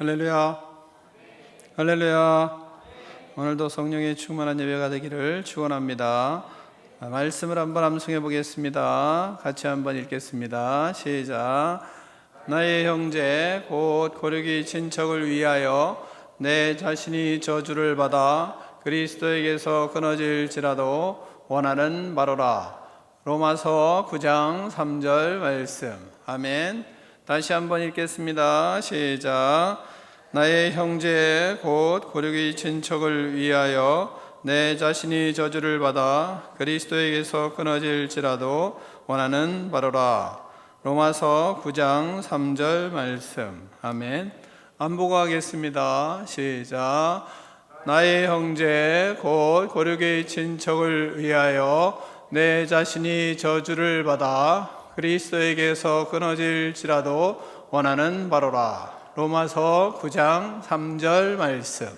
할렐루야, 할렐루야. 오늘도 성령의 충만한 예배가 되기를 축원합니다. 말씀을 한번 암송해 보겠습니다. 같이 한번 읽겠습니다. 시작. 나의 형제 곧 고르기 친척을 위하여 내 자신이 저주를 받아 그리스도에게서 끊어질지라도 원하는 바로라. 로마서 9장 3절 말씀. 아멘. 다시 한번 읽겠습니다. 시작. 나의 형제 곧 고르기 친척을 위하여 내 자신이 저주를 받아 그리스도에게서 끊어질지라도 원하는 바로라. 로마서 9장 3절 말씀. 아멘. 안보고하겠습니다. 시작. 나의 형제 곧 고르기 친척을 위하여 내 자신이 저주를 받아 그리스도에게서 끊어질지라도 원하는 바로라. 로마서 9장 3절 말씀.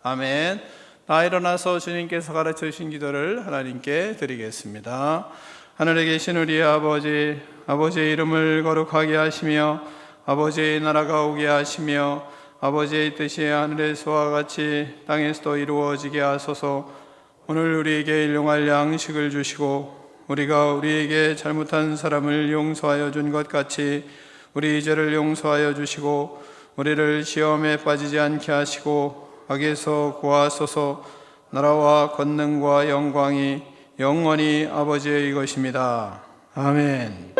아멘. 다 일어나서 주님께서 가르쳐 주신 기도를 하나님께 드리겠습니다. 하늘에 계신 우리 아버지, 아버지의 이름을 거룩하게 하시며 아버지의 나라가 오게 하시며 아버지의 뜻이 하늘에서와 같이 땅에서도 이루어지게 하소서. 오늘 우리에게 일용할 양식을 주시고 우리가 우리에게 잘못한 사람을 용서하여 준 것 같이 우리 죄를 용서하여 주시고 우리를 시험에 빠지지 않게 하시고 악에서 구하소서. 나라와 권능과 영광이 영원히 아버지의 것입니다. 아멘.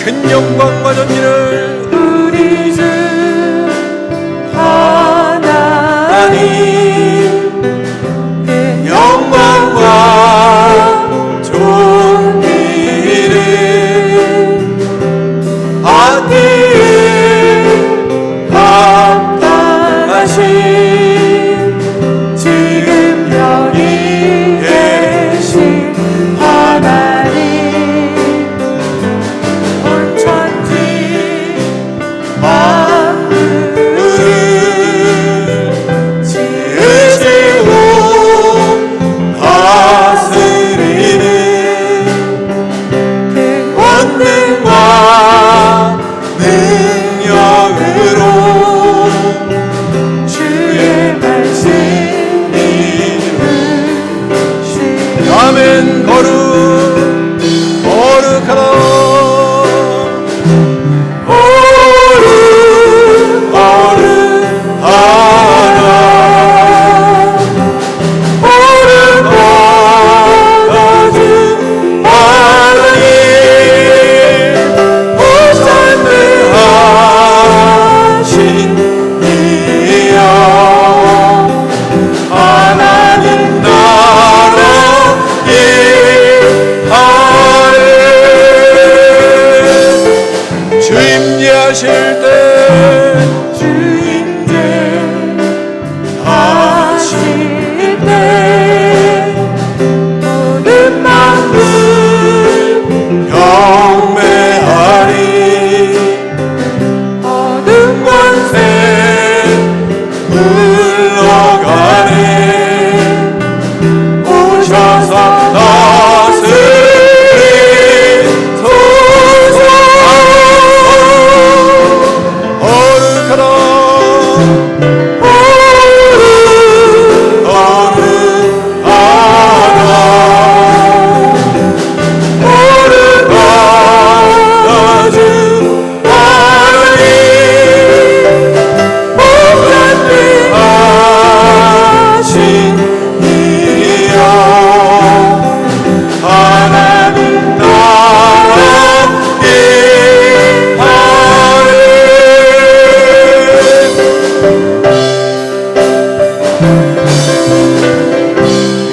큰 영광과 존귀를 우리 주 하나님 큰 영광과 존귀를 하늘에 합당하신 지금 여기 계신 하나님 온 천지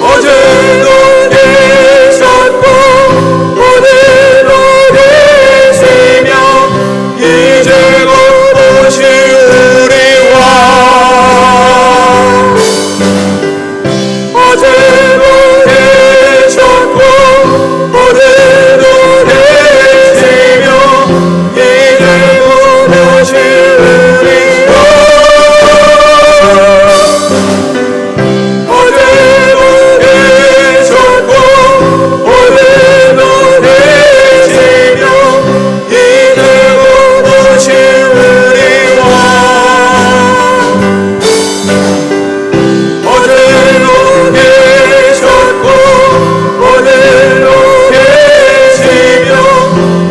어제도 계셨고 오늘도 계시며 이제 곧 오실 우리 왕 어제도 계셨고 오늘도 계시며 이제 곧 오실 우리 왕 어제도 계셨고 오늘도 계시며 이제 곧 오실 우리 왕 어제도 계셨고 오늘도 계시며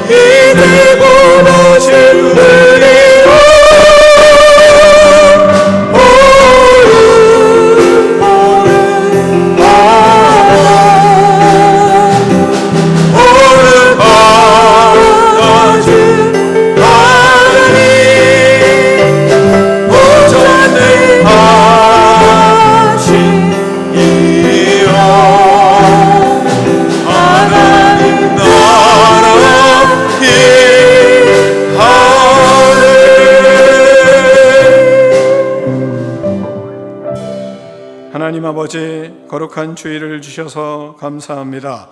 이제 곧 오실 우리 왕 오늘 하나님 하나님 오전능하시니라 하나님 나라 기하네. 하나님 아버지, 거룩한 주일을 주셔서 감사합니다.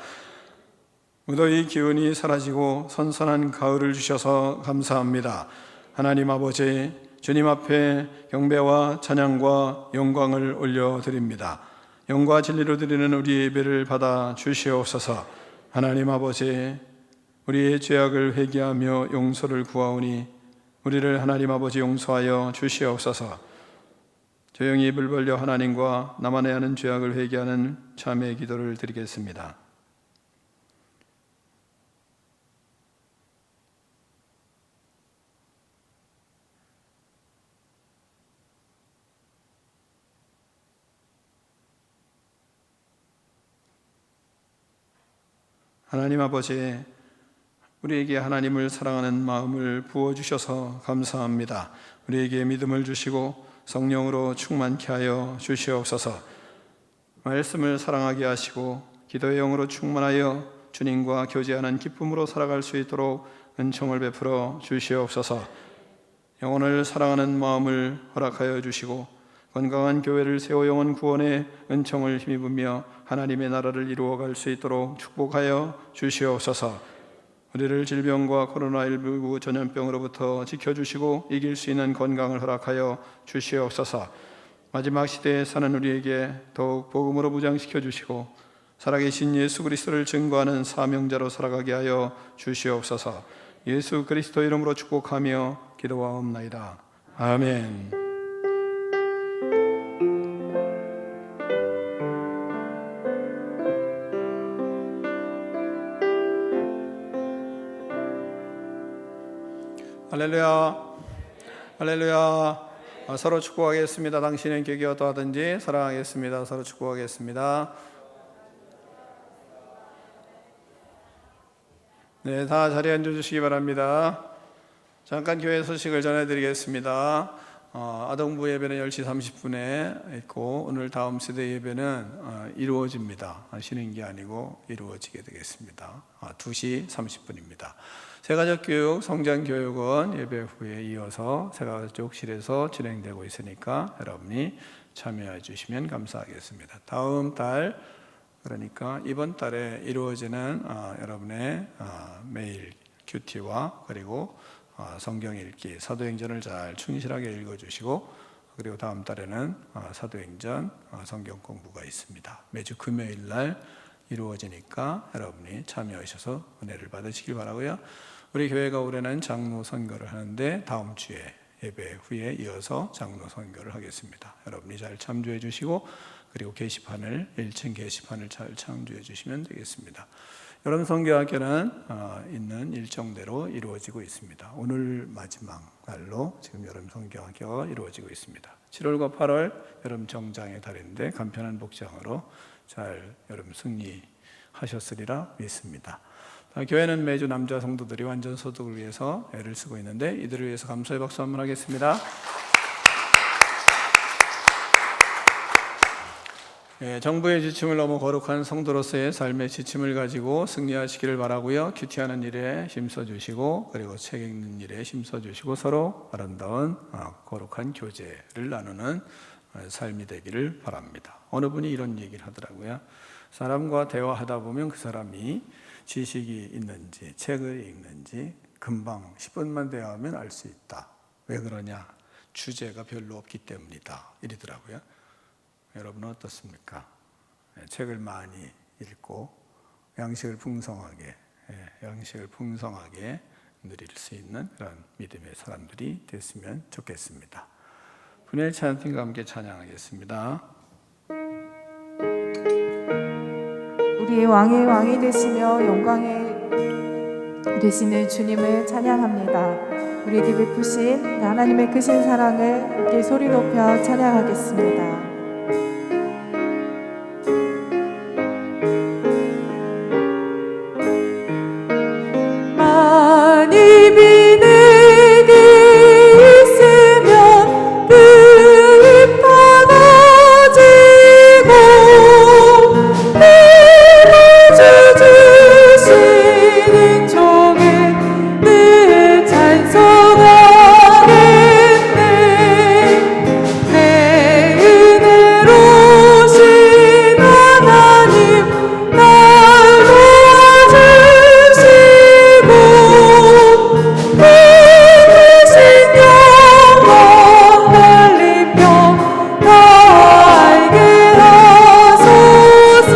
무더위 기운이 사라지고 선선한 가을을 주셔서 감사합니다. 하나님 아버지, 주님 앞에 경배와 찬양과 영광을 올려드립니다. 영과 진리로 드리는 우리 예배를 받아 주시옵소서. 하나님 아버지, 우리의 죄악을 회개하며 용서를 구하오니 우리를 하나님 아버지 용서하여 주시옵소서. 조용히 입을 벌려 하나님과 나만에 하는 죄악을 회개하는 참회의 기도를 드리겠습니다. 하나님 아버지, 우리에게 하나님을 사랑하는 마음을 부어주셔서 감사합니다. 우리에게 믿음을 주시고 성령으로 충만케 하여 주시옵소서. 말씀을 사랑하게 하시고 기도의 영으로 충만하여 주님과 교제하는 기쁨으로 살아갈 수 있도록 은총을 베풀어 주시옵소서. 영혼을 사랑하는 마음을 허락하여 주시고 건강한 교회를 세워 영혼 구원의 은총을 힘입으며 하나님의 나라를 이루어갈 수 있도록 축복하여 주시옵소서. 우리를 질병과 코로나19 전염병으로부터 지켜주시고 이길 수 있는 건강을 허락하여 주시옵소서. 마지막 시대에 사는 우리에게 더욱 복음으로 무장시켜 주시고 살아계신 예수 그리스도를 증거하는 사명자로 살아가게 하여 주시옵소서. 예수 그리스도 이름으로 축복하며 기도하옵나이다. 아멘. 할렐루야, 할렐루야. 서로 축복하겠습니다. 당신은 교회 어떠하든지 사랑하겠습니다. 서로 축복하겠습니다. 네, 다 자리에 앉아주시기 바랍니다. 잠깐 교회 소식을 전해드리겠습니다. 아동부 예배는 10시 30분에 있고 오늘 다음 세대 예배는 이루어집니다. 쉬는 게 아니고 이루어지게 되겠습니다. 2시 30분입니다. 새가족 교육, 성장 교육은 예배 후에 이어서 새가족실에서 진행되고 있으니까 여러분이 참여해 주시면 감사하겠습니다. 다음 달, 그러니까 이번 달에 이루어지는 여러분의 매일 큐티와 그리고 성경 읽기, 사도행전을 잘 충실하게 읽어주시고 그리고 다음 달에는 사도행전 성경 공부가 있습니다. 매주 금요일 날 이루어지니까 여러분이 참여하셔서 은혜를 받으시길 바라고요. 우리 교회가 올해는 장로 선거를 하는데 다음 주에 예배 후에 이어서 장로 선거를 하겠습니다. 여러분이 잘 참조해 주시고 그리고 게시판을 1층 게시판을 잘 참조해 주시면 되겠습니다. 여름 선교학교는 있는 일정대로 이루어지고 있습니다. 오늘 마지막 날로 지금 여름 선교학교가 이루어지고 있습니다. 7월과 8월 여름 정장의 달인데 간편한 복장으로 잘 여름 승리하셨으리라 믿습니다. 교회는 매주 남자 성도들이 완전 소득을 위해서 애를 쓰고 있는데 이들을 위해서 감사의 박수 한번 하겠습니다. 정부의 지침을 넘어 거룩한 성도로서의 삶의 지침을 가지고 승리하시기를 바라고요. 큐티하는 일에 힘써주시고 그리고 책 읽는 일에 힘써주시고 서로 아름다운 거룩한 교제를 나누는 삶이 되기를 바랍니다. 어느 분이 이런 얘기를 하더라고요. 사람과 대화하다 보면 그 사람이 지식이 있는지 책을 읽는지 금방 10분만 대화하면 알 수 있다. 왜 그러냐? 주제가 별로 없기 때문이다. 이러더라고요. 여러분은 어떻습니까? 책을 많이 읽고 양식을 풍성하게 누릴 수 있는 그런 믿음의 사람들이 됐으면 좋겠습니다. 분야의 찬양팀과 함께 찬양하겠습니다. 우리의 왕의 왕이 되시며 영광의 되시는 주님을 찬양합니다. 우리에게 베푸신 하나님의 크신 사랑을 함께 소리 높여 찬양하겠습니다. 만입이 내게 있으면 그 입 닫아지고 내주 주시는 종을 늘 찬송하겠네. 내 은혜로우신 하나님 날 도와주시고 이기신 영광 날리며 다 알게 하소서.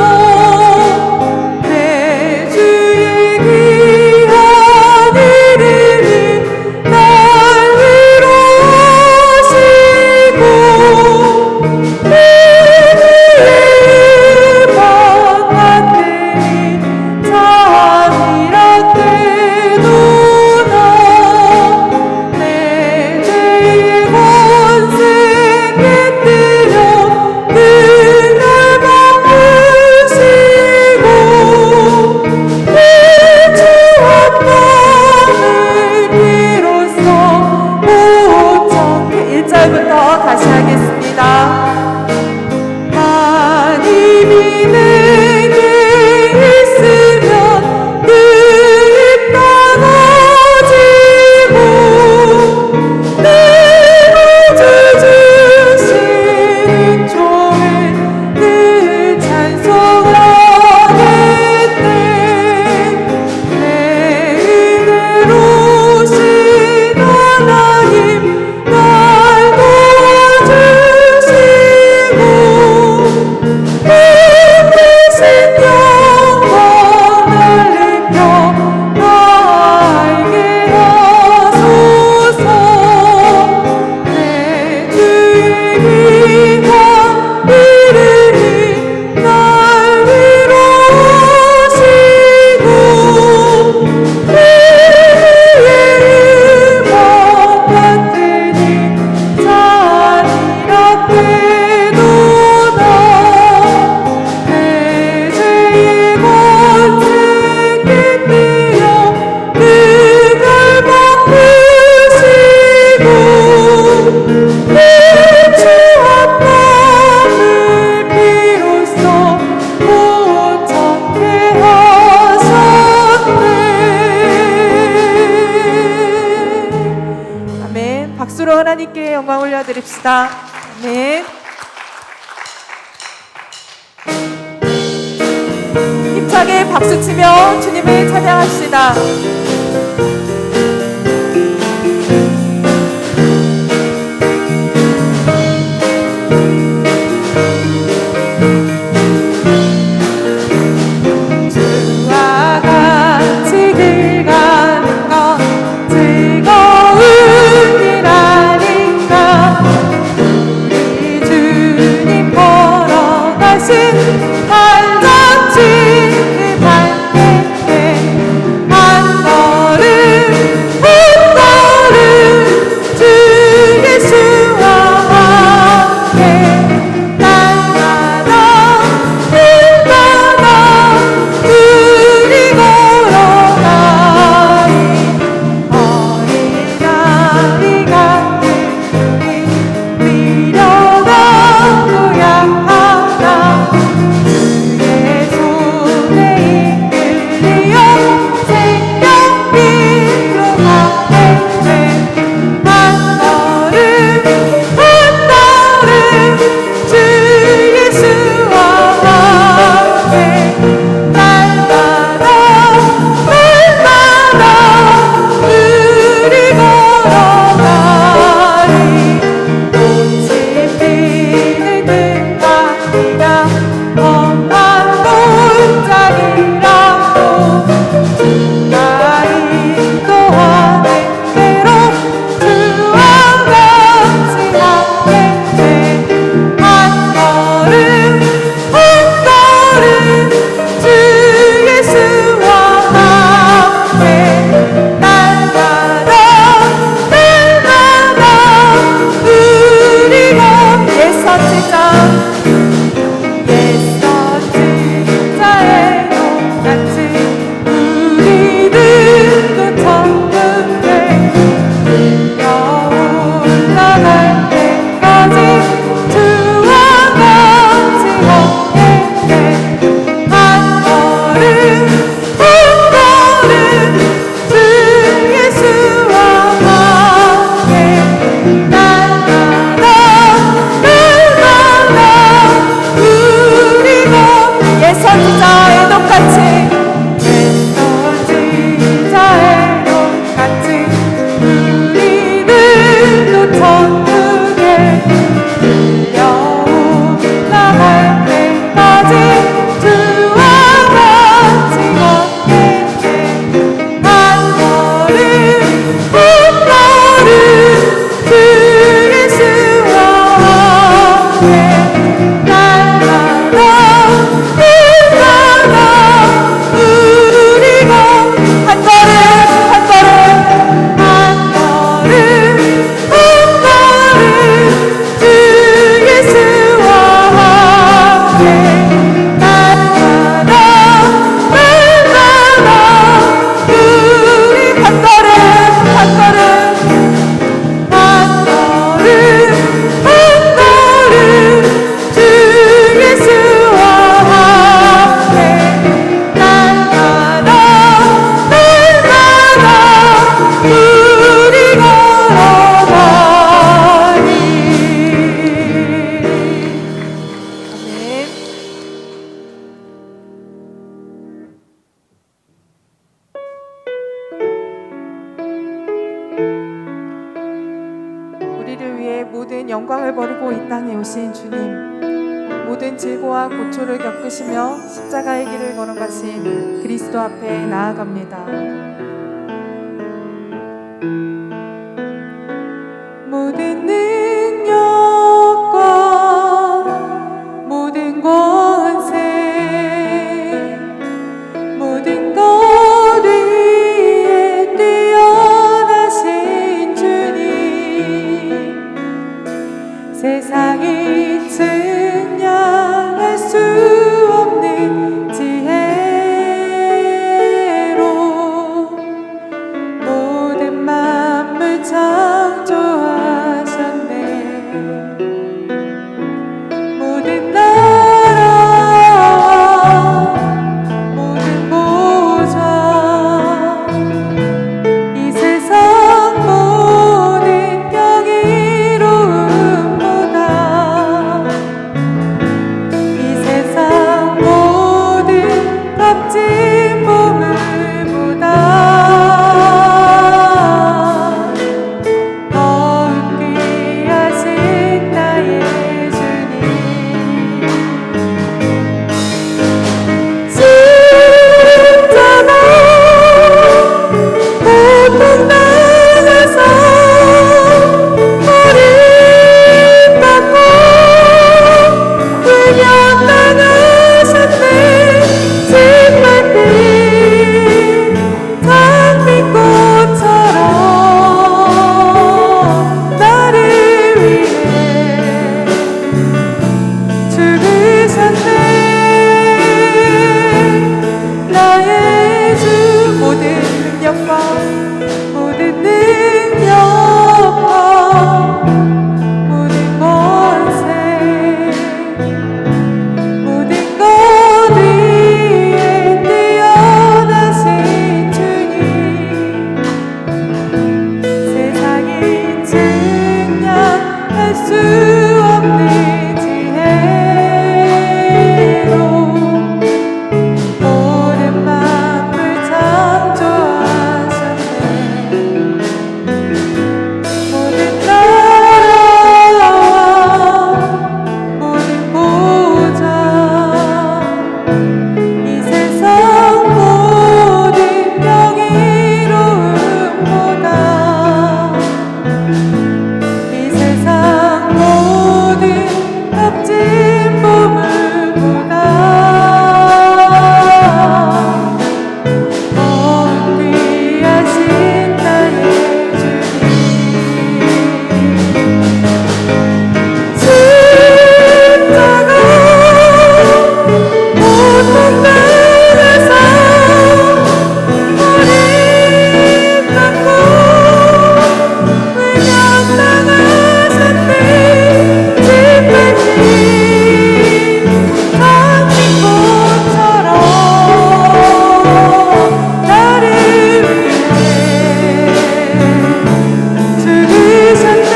내 주의 귀한 이름이 날 위로하시고 내 위에 받았으니 찬이라 되도다. 내 죄의 권세 깨뜨려 그날 바꾸시고 내 주 앞만을 비로소 오창게 1절부터 다시 하겠습니다. 하나님이 내게 있으면 그 입 닫아지고 내주 주시는 종을 늘 찬송하겠네. 내 은혜로우신 하나님 날 도와주시고 이기신 영광 날리며 다 알게 하소서. 내 주의 귀한 이름이 날 위로하시고 내 위에 받았으니 찬이라 되도다. 내 죄의 권세 깨뜨려 그날 바꾸시고 내 주 앞만을 비로소 오창게 하셨네. 아멘. 박수로 하나님께 영광 올려드립시다. 아멘. 힘차게 박수치며 주님을 찬양합시다. 주와 같이 길 가는 건 즐거운 일 아닌가. 우리 주님 걸어가신 한정치 그 발길에 한 걸음 한 걸음 주 예수와 함께 날마다 날마다 우리 걸어가리. 어린아이 같은 우리 미련하고 약하다 모든 영광을 버리고 이 땅에 오신 주님, 모든 질고와 고초를 겪으시며 십자가의 길을 걸어가신 그리스도 앞에 나아갑니다. 모든 능력과 모든 권세, 모든 것 위에 뛰어나신 주님, 세상이 측량할 수 없는 지혜로 모든 만물 창조하셨네. 모든 나라와 모든 보좌, 이 세상 모든 경이로움보다, 이 세상 모든 값진 보물보다 더욱 귀하신 나의 주님, 십자가 고통 당해서 버림받고 외면당하셨네. 짓밟힌 장미꽃처럼 나를 위해 죽으셨네. 나의 주, 모든 능력과 모든 능력과 모든 권세, 모든 것 위에 뛰어나신 주님, 세상이 측량할 수 없는 지혜로 모든 만물 창조하셨네. 모든 나라와 모든 보좌, 이 세상 모든 경이로움보다, 이 세상 모든 값진 보물보다 더욱 귀하신 나의 주님, 십자가 고통 당해서 버림받고 외면당하셨네. 짓밟힌 장미꽃처럼 나를 위해 죽으셨네.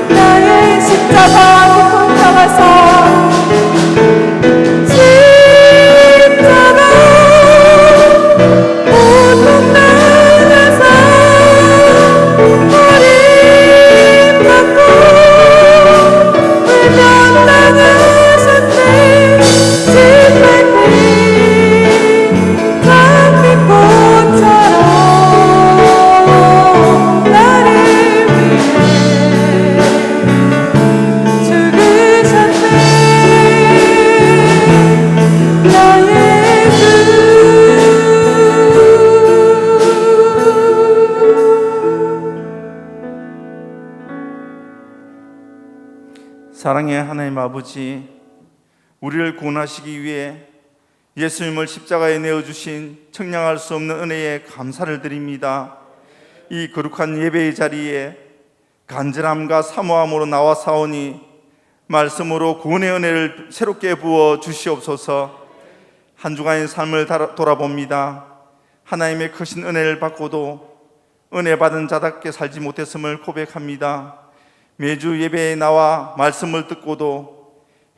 나의 십자가 고통 당하사 십자가 고통 당하사 버림받고 외면당하셨네. 짓밟힌 장미꽃처럼 나를 위해 죽으셨네. 나의 주. 사랑의 하나님 아버지, 우리를 구원하시기 위해 예수님을 십자가에 내어주신 청량할 수 없는 은혜에 감사를 드립니다. 이 거룩한 예배의 자리에 간절함과 사모함으로 나와 사오니 말씀으로 구원의 은혜를 새롭게 부어 주시옵소서. 한 주간의 삶을 돌아봅니다. 하나님의 크신 은혜를 받고도 은혜 받은 자답게 살지 못했음을 고백합니다. 매주 예배에 나와 말씀을 듣고도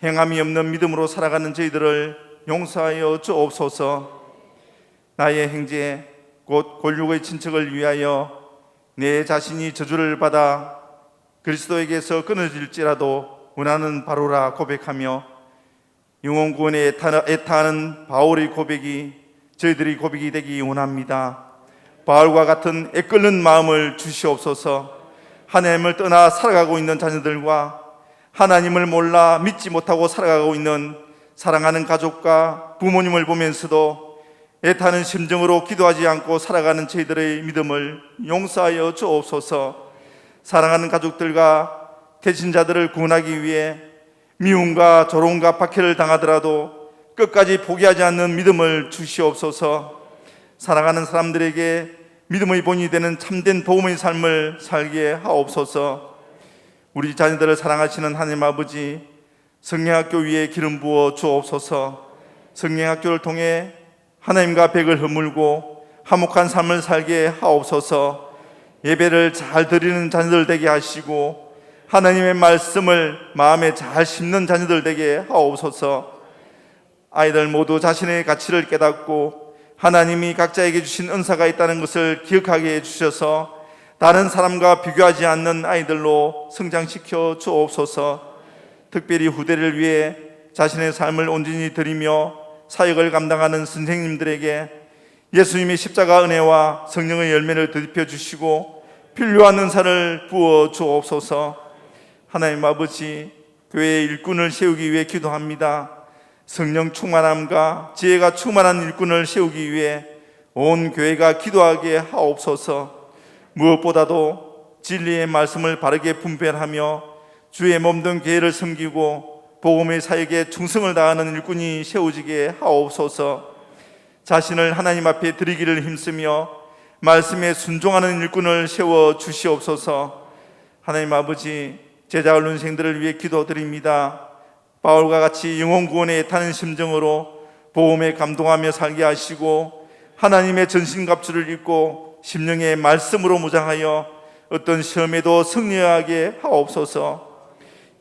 행함이 없는 믿음으로 살아가는 저희들을 용서하여 주옵소서. 나의 형제 곧 골육의 친척을 위하여 내 자신이 저주를 받아 그리스도에게서 끊어질지라도 원하는 바로라 고백하며 영혼 구원에 애타하는 바울의 고백이 저희들의 고백이 되기 원합니다. 바울과 같은 애끓는 마음을 주시옵소서. 하나님을 떠나 살아가고 있는 자녀들과 하나님을 몰라 믿지 못하고 살아가고 있는 사랑하는 가족과 부모님을 보면서도 애타는 심정으로 기도하지 않고 살아가는 저희들의 믿음을 용서하여 주옵소서. 사랑하는 가족들과 대신자들을 구원하기 위해 미움과 조롱과 박해를 당하더라도 끝까지 포기하지 않는 믿음을 주시옵소서. 사랑하는 사람들에게 믿음의 본이 되는 참된 복음의 삶을 살게 하옵소서. 우리 자녀들을 사랑하시는 하나님 아버지, 성령학교 위에 기름 부어 주옵소서. 성령학교를 통해 하나님과 백을 허물고 화목한 삶을 살게 하옵소서. 예배를 잘 드리는 자녀들 되게 하시고 하나님의 말씀을 마음에 잘 심는 자녀들 되게 하옵소서. 아이들 모두 자신의 가치를 깨닫고 하나님이 각자에게 주신 은사가 있다는 것을 기억하게 해주셔서 다른 사람과 비교하지 않는 아이들로 성장시켜 주옵소서. 특별히 후대를 위해 자신의 삶을 온전히 드리며 사역을 감당하는 선생님들에게 예수님의 십자가 은혜와 성령의 열매를 덧입혀 주시고 필요한 은사를 부어 주옵소서. 하나님 아버지, 교회의 일꾼을 세우기 위해 기도합니다. 성령 충만함과 지혜가 충만한 일꾼을 세우기 위해 온 교회가 기도하게 하옵소서. 무엇보다도 진리의 말씀을 바르게 분별하며 주의 몸된 교회를 섬기고 복음의 사역에 충성을 다하는 일꾼이 세워지게 하옵소서. 자신을 하나님 앞에 드리기를 힘쓰며 말씀에 순종하는 일꾼을 세워 주시옵소서. 하나님 아버지, 제자 언론생들을 위해 기도드립니다. 바울과 같이 영혼 구원에 애타는 심정으로 복음에 감동하며 살게 하시고 하나님의 전신갑주를 입고 심령의 말씀으로 무장하여 어떤 시험에도 승리하게 하옵소서.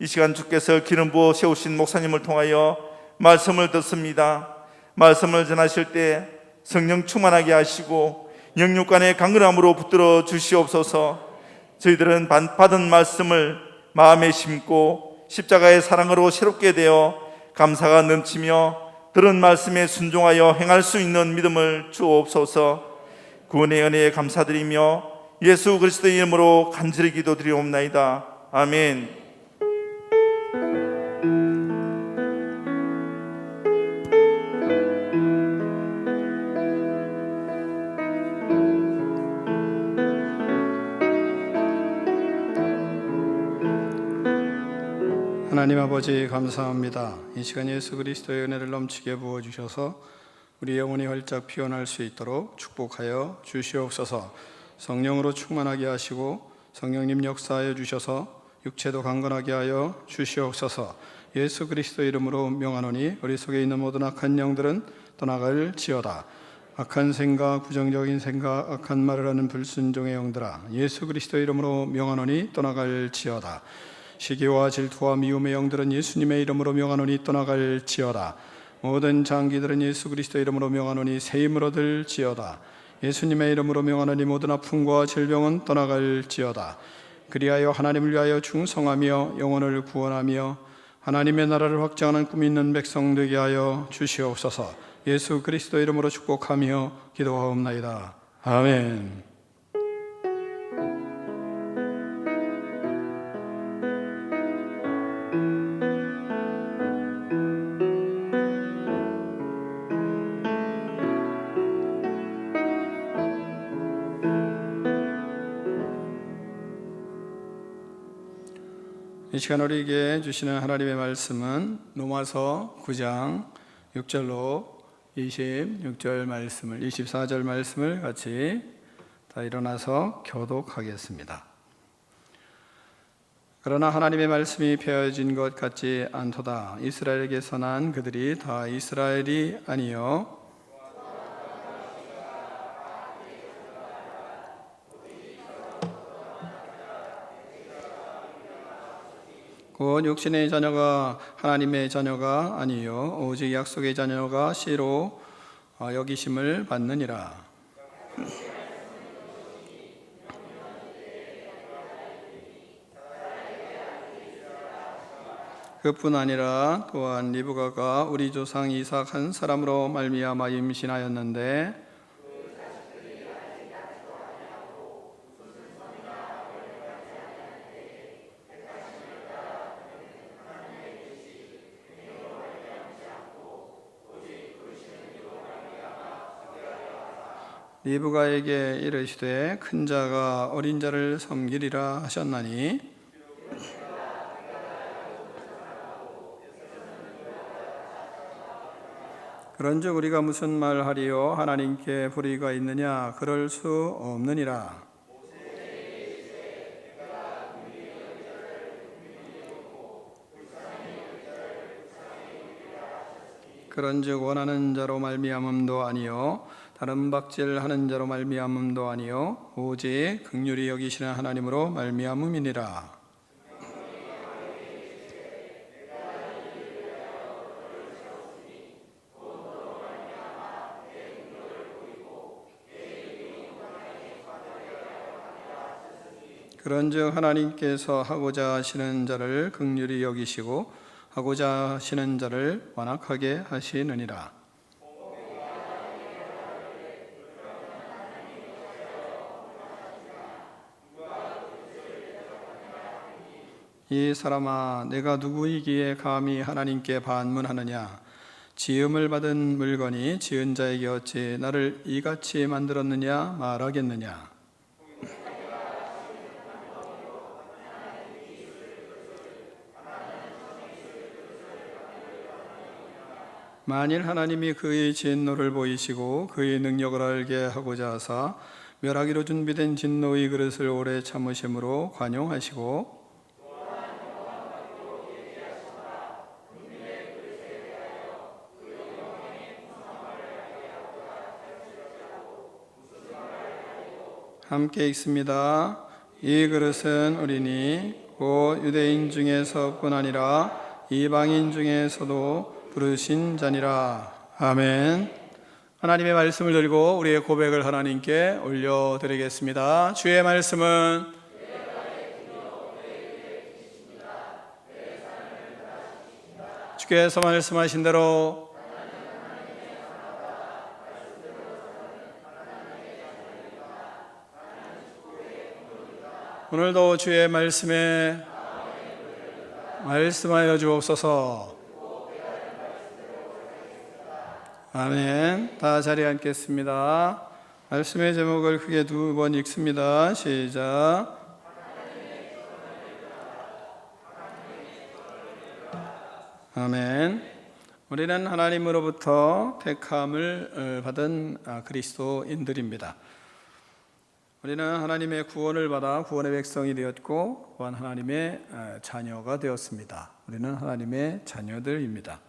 이 시간 주께서 기름 부어 세우신 목사님을 통하여 말씀을 듣습니다. 말씀을 전하실 때 성령 충만하게 하시고 영육간의 강건함으로 붙들어 주시옵소서. 저희들은 받은 말씀을 마음에 심고 십자가의 사랑으로 새롭게 되어 감사가 넘치며 들은 말씀에 순종하여 행할 수 있는 믿음을 주옵소서. 구원의 은혜에 감사드리며 예수 그리스도의 이름으로 간절히 기도드리옵나이다. 아멘. 하나님 아버지, 감사합니다. 이 시간 예수 그리스도의 은혜를 넘치게 부어주셔서 우리 영혼이 활짝 피어날 수 있도록 축복하여 주시옵소서. 성령으로 충만하게 하시고 성령님 역사하여 주셔서 육체도 강건하게 하여 주시옵소서. 예수 그리스도 이름으로 명하노니 우리 속에 있는 모든 악한 영들은 떠나갈지어다. 악한 생각, 부정적인 생각, 악한 말을 하는 불순종의 영들아, 예수 그리스도 이름으로 명하노니 떠나갈지어다. 시기와 질투와 미움의 영들은 예수님의 이름으로 명하노니 떠나갈지어다. 모든 장기들은 예수 그리스도 이름으로 명하노니 새 힘을 얻을지어다. 예수님의 이름으로 명하노니 모든 아픔과 질병은 떠나갈지어다. 그리하여 하나님을 위하여 충성하며 영혼을 구원하며 하나님의 나라를 확장하는 꿈이 있는 백성 되게 하여 주시옵소서. 예수 그리스도 이름으로 축복하며 기도하옵나이다. 아멘. 이 시간 우리에게 주시는 하나님의 말씀은 로마서 9장 6절로 26절 말씀을 24절 말씀을 같이 다 일어나서 교독하겠습니다. 그러나 하나님의 말씀이 폐허진 것 같지 않도다. 이스라엘에게서 난 그들이 다 이스라엘이 아니요 곧 육신의 자녀가 하나님의 자녀가 아니요 오직 약속의 자녀가 씨로 여기심을 받느니라. 그뿐 아니라 또한 리브가가 우리 조상 이삭 한 사람으로 말미암아 임신하였는데 리브가에게 이르시되 큰 자가 어린 자를 섬기리라 하셨나니 그런즉 우리가 무슨 말하리요 하나님께 불의가 있느냐 그럴 수 없느니라. 그런즉 원하는 자로 말미암음도 아니요 다른 박질하는 자로 말미암음도 아니요 오직 긍휼히 여기시는 하나님으로 말미암음이니라. 그런즉 하나님께서 하고자 하시는 자를 긍휼히 여기시고 하고자 하시는 자를 완악하게 하시느니라. 이 사람아 내가 누구이기에 감히 하나님께 반문하느냐 지음을 받은 물건이 지은 자에게 어찌 나를 이같이 만들었느냐 말하겠느냐. 만일 하나님이 그의 진노를 보이시고 그의 능력을 알게 하고자 하사 멸하기로 준비된 진노의 그릇을 오래 참으심으로 관용하시고 함께 읽습니다. 이 그릇은 우리니 곧 유대인 중에서뿐 아니라 이방인 중에서도 부르신 자니라. 아멘. 하나님의 말씀을 들고 우리의 고백을 하나님께 올려드리겠습니다. 주의 말씀은 주께서 말씀하신 대로 오늘도 주의 말씀에 말씀하여 주옵소서. 아멘. 다 자리에 앉겠습니다. 말씀의 제목을 크게 2번 읽습니다. 시작. 아멘. 우리는 하나님으로부터 택함을 받은 그리스도인들입니다. 우리는 하나님의 구원을 받아 구원의 백성이 되었고 또한 하나님의 자녀가 되었습니다. 우리는 하나님의 자녀들입니다.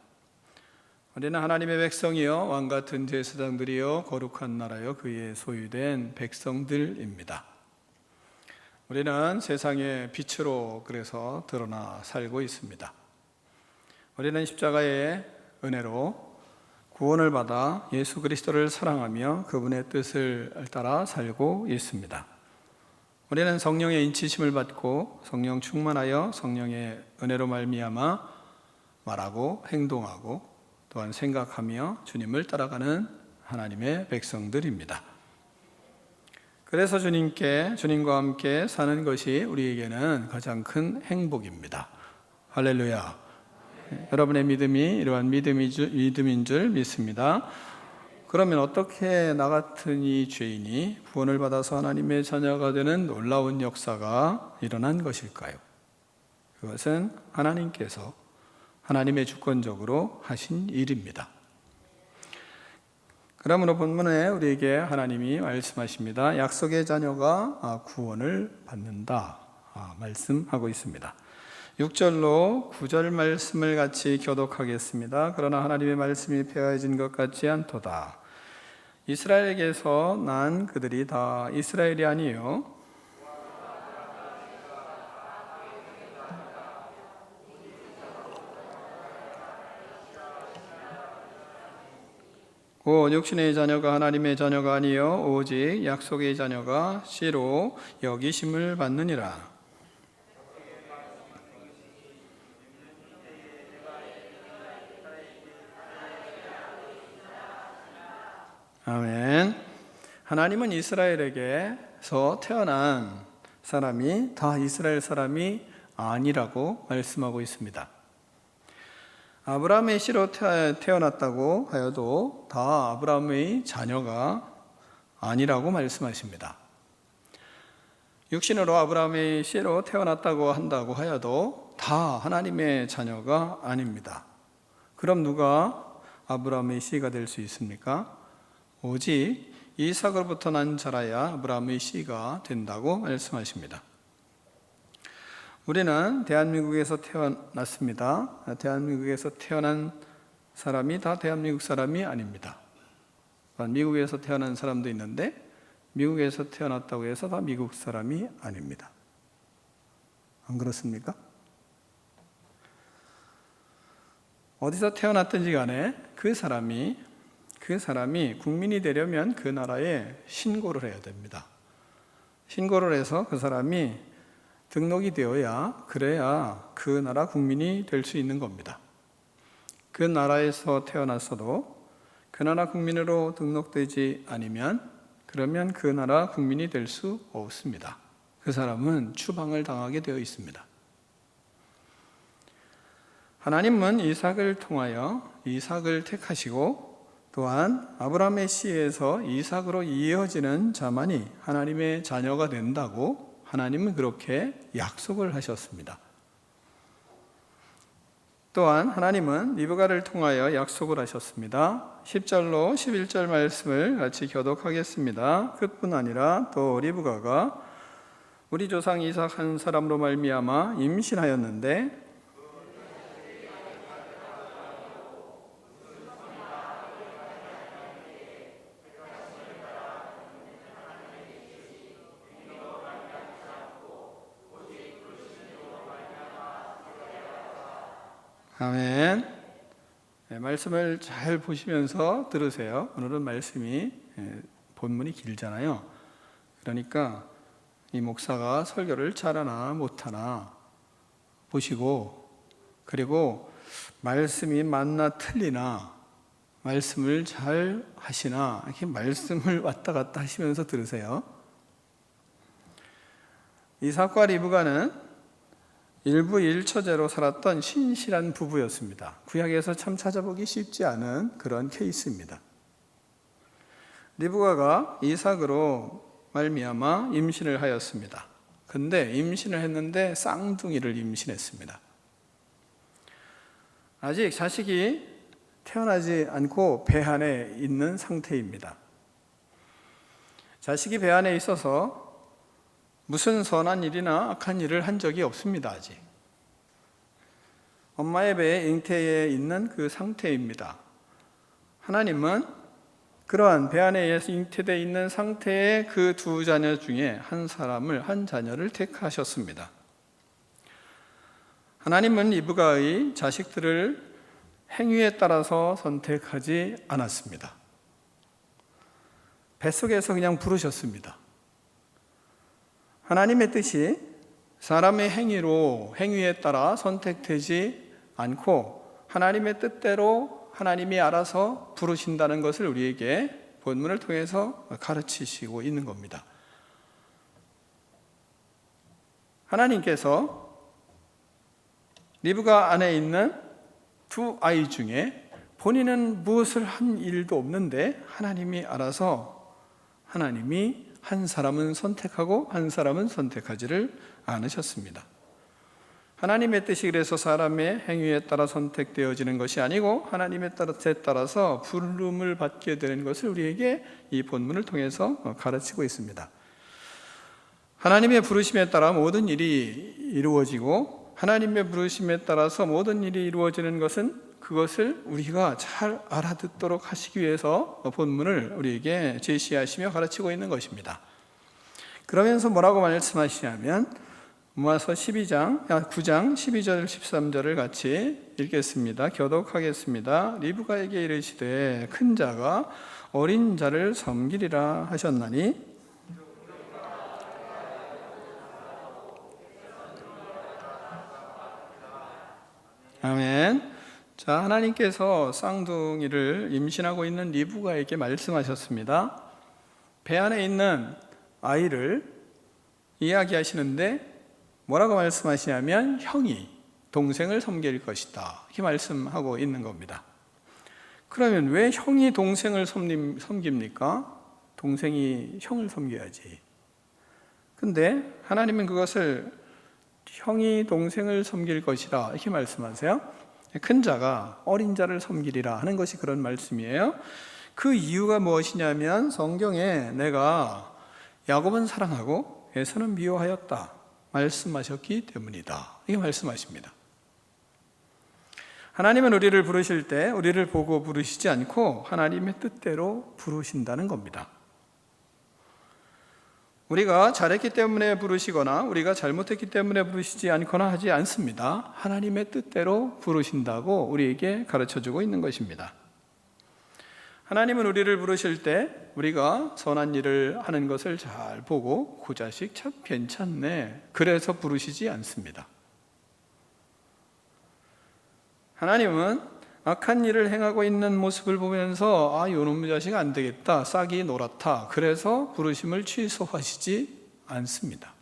우리는 하나님의 백성이요 왕같은 제사장들이요 거룩한 나라요 그의 소유된 백성들입니다. 우리는 세상의 빛으로 그래서 드러나 살고 있습니다. 우리는 십자가의 은혜로 구원을 받아 예수 그리스도를 사랑하며 그분의 뜻을 따라 살고 있습니다. 우리는 성령의 인치심을 받고 성령 충만하여 성령의 은혜로 말미암아 말하고 행동하고 또한 생각하며 주님을 따라가는 하나님의 백성들입니다. 그래서 주님과 함께 사는 것이 우리에게는 가장 큰 행복입니다. 할렐루야. 여러분의 믿음이 이러한 믿음인 줄 믿습니다. 그러면 어떻게 나 같은 이 죄인이 구원을 받아서 하나님의 자녀가 되는 놀라운 역사가 일어난 것일까요? 그것은 하나님께서 하나님의 주권적으로 하신 일입니다. 그러므로 본문에 우리에게 하나님이 말씀하십니다. 약속의 자녀가 구원을 받는다 말씀하고 있습니다. 6절로 9절 말씀을 같이 교독하겠습니다. 그러나 하나님의 말씀이 폐하여진 것 같지 않도다. 이스라엘에게서 난 그들이 다 이스라엘이 아니요 곧 육신의 자녀가 하나님의 자녀가 아니요 오직 약속의 자녀가 씨로 여기심을 받느니라. 아멘. 하나님은 이스라엘에게서 태어난 사람이 다 이스라엘 사람이 아니라고 말씀하고 있습니다. 아브라함의 씨로 태어났다고 하여도 다 아브라함의 자녀가 아니라고 말씀하십니다. 육신으로 아브라함의 씨로 태어났다고 한다고 하여도 다 하나님의 자녀가 아닙니다. 그럼 누가 아브라함의 씨가 될 수 있습니까? 오직 이삭으로부터 난 자라야 아브라함의 씨가 된다고 말씀하십니다. 우리는 대한민국에서 태어났습니다. 대한민국에서 태어난 사람이 다 대한민국 사람이 아닙니다. 미국에서 태어난 사람도 있는데 미국에서 태어났다고 해서 다 미국 사람이 아닙니다. 안 그렇습니까? 어디서 태어났든지 간에 그 사람이 국민이 되려면 그 나라에 신고를 해야 됩니다. 신고를 해서 그 사람이 등록이 되어야 그래야 그 나라 국민이 될 수 있는 겁니다. 그 나라에서 태어났어도 그 나라 국민으로 등록되지 않으면 그러면 그 나라 국민이 될 수 없습니다. 그 사람은 추방을 당하게 되어 있습니다. 하나님은 이삭을 통하여 이삭을 택하시고 또한 아브라함의 씨에서 이삭으로 이어지는 자만이 하나님의 자녀가 된다고 하나님은 그렇게 약속을 하셨습니다. 또한 하나님은 리브가를 통하여 약속을 하셨습니다. 10절로 11절 말씀을 같이 교독하겠습니다. 그뿐 아니라 또 리브가가 우리 조상 이삭 한 사람으로 말미암아 임신하였는데 아멘. 네, 말씀을 잘 보시면서 들으세요. 오늘은 말씀이 본문이 길잖아요. 그러니까 이 목사가 설교를 잘하나 못하나 보시고 그리고 말씀이 맞나 틀리나 말씀을 잘 하시나 이렇게 말씀을 왔다 갔다 하시면서 들으세요. 이삭과 리브가는 일부 일처제로 살았던 신실한 부부였습니다. 구약에서 참 찾아보기 쉽지 않은 그런 케이스입니다. 리브가가 이삭으로 말미암아 임신을 하였습니다. 근데 임신을 했는데 쌍둥이를 임신했습니다. 아직 자식이 태어나지 않고 배 안에 있는 상태입니다. 자식이 배 안에 있어서 무슨 선한 일이나 악한 일을 한 적이 없습니다. 아직 엄마의 배에 잉태에 있는 그 상태입니다. 하나님은 그러한 배 안에 잉태되어 있는 상태의 그 두 자녀 중에 한 자녀를 택하셨습니다. 하나님은 리브가의 자식들을 행위에 따라서 선택하지 않았습니다. 뱃속에서 그냥 부르셨습니다. 하나님의 뜻이 사람의 행위에 따라 선택되지 않고 하나님의 뜻대로 하나님이 알아서 부르신다는 것을 우리에게 본문을 통해서 가르치시고 있는 겁니다. 하나님께서 리브가 안에 있는 두 아이 중에 본인은 무엇을 한 일도 없는데 하나님이 알아서 하나님이 한 사람은 선택하고 한 사람은 선택하지를 않으셨습니다. 하나님의 뜻이 그래서 사람의 행위에 따라 선택되어지는 것이 아니고 하나님의 뜻에 따라서 부름을 받게 되는 것을 우리에게 이 본문을 통해서 가르치고 있습니다. 하나님의 부르심에 따라 모든 일이 이루어지고 하나님의 부르심에 따라서 모든 일이 이루어지는 것은 그것을 우리가 잘 알아듣도록 하시기 위해서 본문을 우리에게 제시하시며 가르치고 있는 것입니다. 그러면서 뭐라고 말씀하시냐면 로마서 9장 12절 13절을 같이 읽겠습니다. 교독하겠습니다. 리브가에게 이르시되 큰 자가 어린 자를 섬기리라 하셨나니 아멘. 자, 하나님께서 쌍둥이를 임신하고 있는 리브가에게 말씀하셨습니다. 배 안에 있는 아이를 이야기하시는데 뭐라고 말씀하시냐면 형이 동생을 섬길 것이다, 이렇게 말씀하고 있는 겁니다. 그러면 왜 형이 동생을 섬깁니까? 동생이 형을 섬겨야지. 근데 하나님은 그것을 형이 동생을 섬길 것이다, 이렇게 말씀하세요. 큰 자가 어린 자를 섬기리라 하는 것이 그런 말씀이에요. 그 이유가 무엇이냐면 성경에 내가 야곱은 사랑하고 에사는 미워하였다 말씀하셨기 때문이다, 이게 말씀하십니다. 하나님은 우리를 부르실 때 우리를 보고 부르시지 않고 하나님의 뜻대로 부르신다는 겁니다. 우리가 잘했기 때문에 부르시거나 우리가 잘못했기 때문에 부르시지 않거나 하지 않습니다. 하나님의 뜻대로 부르신다고 우리에게 가르쳐주고 있는 것입니다. 하나님은 우리를 부르실 때 우리가 선한 일을 하는 것을 잘 보고 그 자식 참 괜찮네, 그래서 부르시지 않습니다. 하나님은 악한 일을 행하고 있는 모습을 보면서 요놈의 자식 안 되겠다, 싹이 노랗다, 그래서 부르심을 취소하시지 않습니다.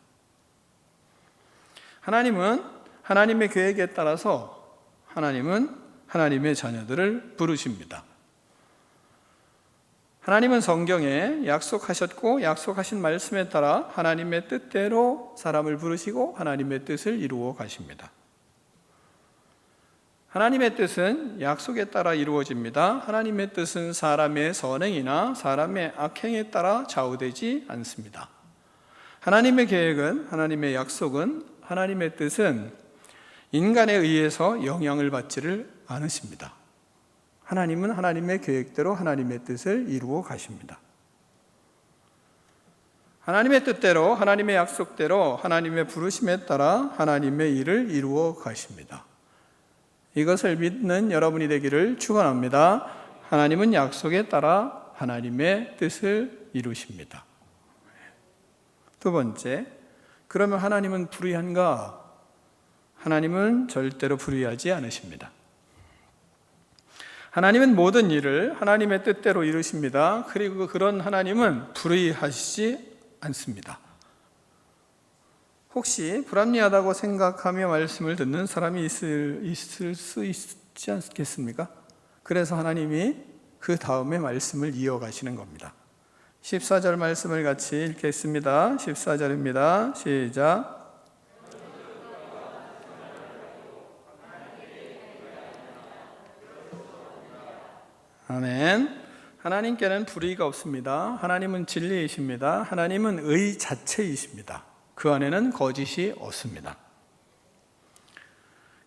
하나님은 하나님의 계획에 따라서 하나님은 하나님의 자녀들을 부르십니다. 하나님은 성경에 약속하셨고 약속하신 말씀에 따라 하나님의 뜻대로 사람을 부르시고 하나님의 뜻을 이루어 가십니다. 하나님의 뜻은 약속에 따라 이루어집니다. 하나님의 뜻은 사람의 선행이나 사람의 악행에 따라 좌우되지 않습니다. 하나님의 계획은, 하나님의 약속은, 하나님의 뜻은 인간에 의해서 영향을 받지를 않으십니다. 하나님은 하나님의 계획대로 하나님의 뜻을 이루어 가십니다. 하나님의 뜻대로, 하나님의 약속대로, 하나님의 부르심에 따라 하나님의 일을 이루어 가십니다. 이것을 믿는 여러분이 되기를 축원합니다. 하나님은 약속에 따라 하나님의 뜻을 이루십니다. 두 번째, 그러면 하나님은 불의한가? 하나님은 절대로 불의하지 않으십니다. 하나님은 모든 일을 하나님의 뜻대로 이루십니다. 그리고 그런 하나님은 불의하시지 않습니다. 혹시 불합리하다고 생각하며 말씀을 듣는 사람이 있을 수 있지 않겠습니까? 그래서 하나님이 그 다음에 말씀을 이어가시는 겁니다. 14절 말씀을 같이 읽겠습니다. 14절입니다. 시작. 아멘. 하나님께는 불의가 없습니다. 하나님은 진리이십니다. 하나님은 의 자체이십니다. 그 안에는 거짓이 없습니다.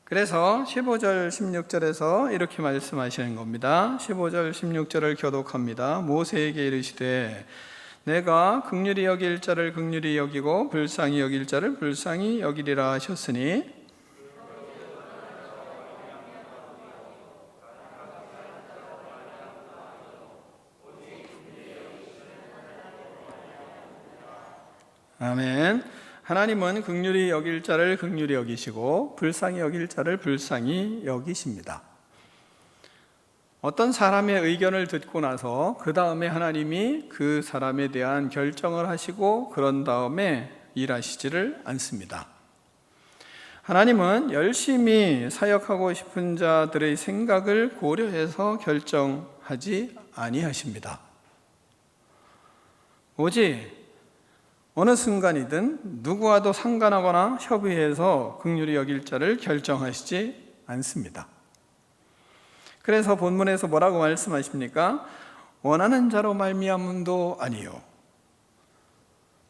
그래서 15절 16절에서 이렇게 말씀하시는 겁니다. 15절 16절을 교독합니다. 모세에게 이르시되 내가 긍휼히 여길 자를 긍휼히 여기고 불쌍히 여길 자를 불쌍히 여기리라 하셨으니 아멘. 하나님은 긍휼히 여길 자를 긍휼히 여기시고 불쌍히 여길 자를 불쌍히 여기십니다. 어떤 사람의 의견을 듣고 나서 그 다음에 하나님이 그 사람에 대한 결정을 하시고 그런 다음에 일하시지를 않습니다. 하나님은 열심히 사역하고 싶은 자들의 생각을 고려해서 결정하지 아니하십니다. 오직 어느 순간이든 누구와도 상관하거나 협의해서 긍휼히 여길 자를 결정하시지 않습니다. 그래서 본문에서 뭐라고 말씀하십니까? 원하는 자로 말미암음도 아니요,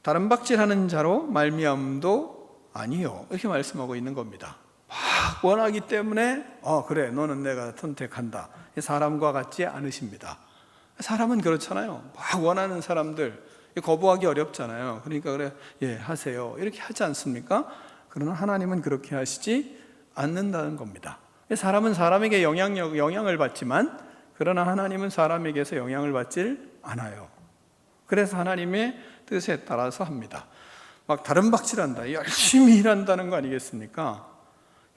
다른 박질하는 자로 말미암음도 아니요, 이렇게 말씀하고 있는 겁니다. 막 원하기 때문에 그래 너는 내가 선택한다, 사람과 같지 않으십니다. 사람은 그렇잖아요. 막 원하는 사람들 거부하기 어렵잖아요. 그러니까 그래 하세요 이렇게 하지 않습니까? 그러나 하나님은 그렇게 하시지 않는다는 겁니다. 사람은 사람에게 영향을 받지만 그러나 하나님은 사람에게서 영향을 받질 않아요. 그래서 하나님의 뜻에 따라서 합니다. 막 다른 박질한다, 열심히 일한다는 거 아니겠습니까?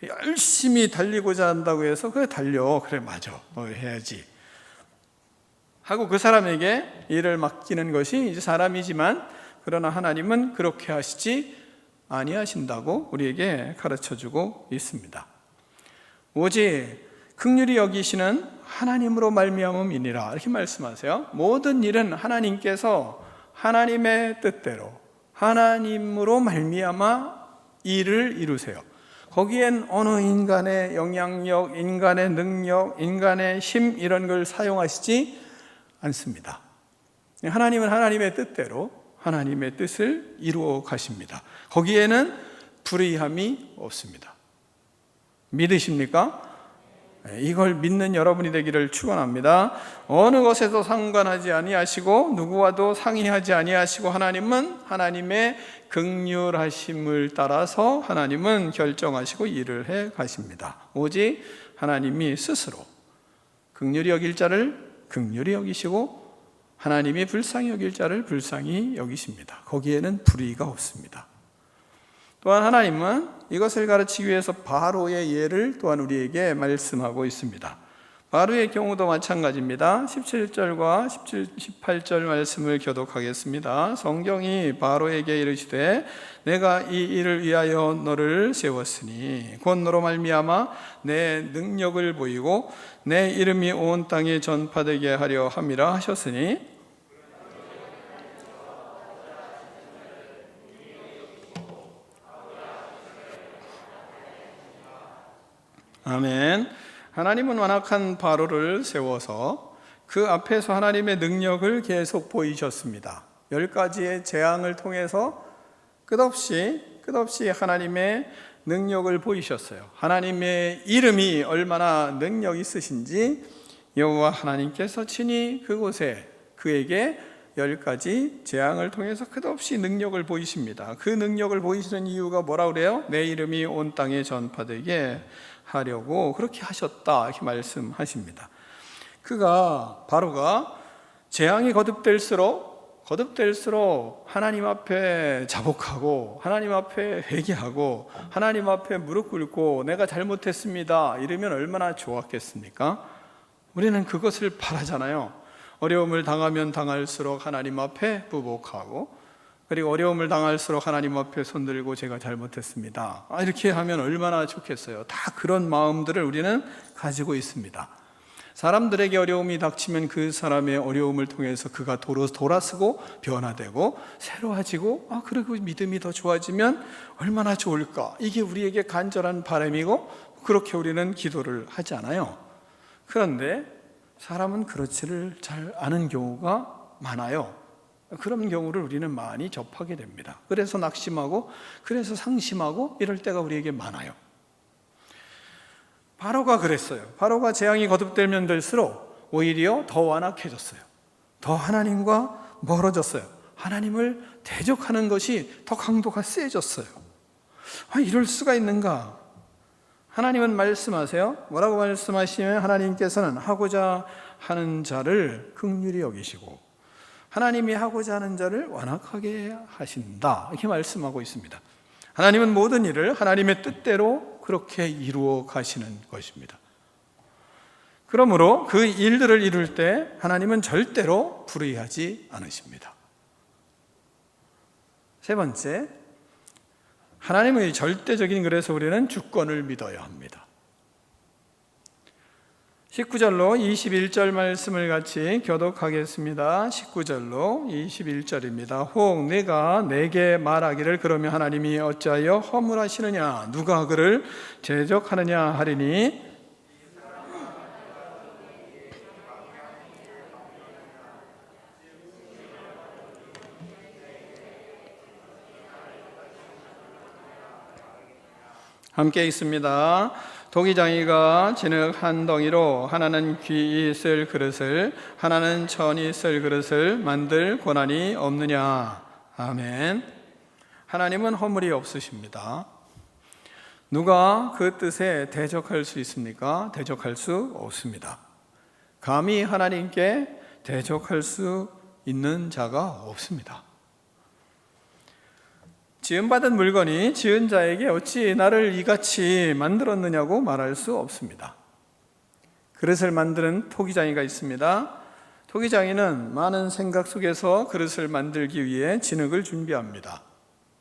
열심히 달리고자 한다고 해서 그래 달려, 그래 맞아, 뭐 해야지 하고 그 사람에게 일을 맡기는 것이 이제 사람이지만, 그러나 하나님은 그렇게 하시지 아니하신다고 우리에게 가르쳐주고 있습니다. 오직 긍휼히 여기시는 하나님으로 말미암음이니라, 이렇게 말씀하세요. 모든 일은 하나님께서 하나님의 뜻대로 하나님으로 말미암아 일을 이루세요. 거기엔 어느 인간의 영향력, 인간의 능력, 인간의 힘 이런 걸 사용하시지 않습니다. 하나님은 하나님의 뜻대로 하나님의 뜻을 이루어 가십니다. 거기에는 불의함이 없습니다. 믿으십니까? 이걸 믿는 여러분이 되기를 축원합니다. 어느 것에도 상관하지 아니하시고 누구와도 상의하지 아니하시고, 하나님은 하나님의 긍휼하심을 따라서 하나님은 결정하시고 일을 해 가십니다. 오직 하나님이 스스로 긍휼히 여길 자를 긍휼히 여기시고 하나님이 불쌍히 여길 자를 불쌍히 여기십니다. 거기에는 불의가 없습니다. 또한 하나님은 이것을 가르치기 위해서 바로의 예를 또한 우리에게 말씀하고 있습니다. 바로의 경우도 마찬가지입니다. 17절과 18절 말씀을 교독하겠습니다. 성경이 바로에게 이르시되 내가 이 일을 위하여 너를 세웠으니 곧 너로 말미암아 내 능력을 보이고 내 이름이 온 땅에 전파되게 하려 함이라 하셨으니, 아멘. 하나님은 완악한 바로를 세워서 그 앞에서 하나님의 능력을 계속 보이셨습니다. 10가지의 재앙을 통해서 끝없이 하나님의 능력을 보이셨어요. 하나님의 이름이 얼마나 능력 있으신지 여호와 하나님께서 친히 그곳에 그에게 10가지 재앙을 통해서 끝없이 능력을 보이십니다. 그 능력을 보이시는 이유가 뭐라 그래요? 내 이름이 온 땅에 전파되게 하려고 그렇게 하셨다, 이렇게 말씀하십니다. 바로가 재앙이 거듭될수록 하나님 앞에 자복하고 하나님 앞에 회개하고 하나님 앞에 무릎 꿇고 내가 잘못했습니다 이러면 얼마나 좋았겠습니까? 우리는 그것을 바라잖아요. 어려움을 당하면 당할수록 하나님 앞에 부복하고, 그리고 어려움을 당할수록 하나님 앞에 손들고 제가 잘못했습니다, 이렇게 하면 얼마나 좋겠어요. 다 그런 마음들을 우리는 가지고 있습니다. 사람들에게 어려움이 닥치면 그 사람의 어려움을 통해서 그가 돌아서고 변화되고 새로워지고, 그리고 믿음이 더 좋아지면 얼마나 좋을까, 이게 우리에게 간절한 바람이고 그렇게 우리는 기도를 하지 않아요. 그런데 사람은 그렇지를 잘 않은 경우가 많아요. 그런 경우를 우리는 많이 접하게 됩니다. 그래서 낙심하고 그래서 상심하고 이럴 때가 우리에게 많아요. 바로가 그랬어요. 바로가 재앙이 거듭되면 될수록 오히려 더 완악해졌어요. 더 하나님과 멀어졌어요. 하나님을 대적하는 것이 더 강도가 세졌어요. 이럴 수가 있는가? 하나님은 말씀하세요. 뭐라고 말씀하시면 하나님께서는 하고자 하는 자를 긍휼히 여기시고 하나님이 하고자 하는 자를 완악하게 하신다, 이렇게 말씀하고 있습니다. 하나님은 모든 일을 하나님의 뜻대로 그렇게 이루어 가시는 것입니다. 그러므로 그 일들을 이룰 때 하나님은 절대로 불의하지 않으십니다. 세 번째, 하나님의 절대적인, 그래서 우리는 주권을 믿어야 합니다. 19절로 21절 말씀을 같이 교독하겠습니다. 19절로 21절입니다. 혹 내가 내게 말하기를 그러면 하나님이 어찌하여 허물하시느냐, 누가 그를 대적하느냐 하리니, 함께 있습니다. 도기장이가 진흙 한 덩이로 하나는 귀 있을 그릇을 하나는 천이 있을 그릇을 만들 권한이 없느냐. 아멘. 하나님은 허물이 없으십니다. 누가 그 뜻에 대적할 수 있습니까? 대적할 수 없습니다. 감히 하나님께 대적할 수 있는 자가 없습니다. 지음받은 물건이 지은 자에게 어찌 나를 이같이 만들었느냐고 말할 수 없습니다. 그릇을 만드는 토기장이가 있습니다. 토기장이는 많은 생각 속에서 그릇을 만들기 위해 진흙을 준비합니다.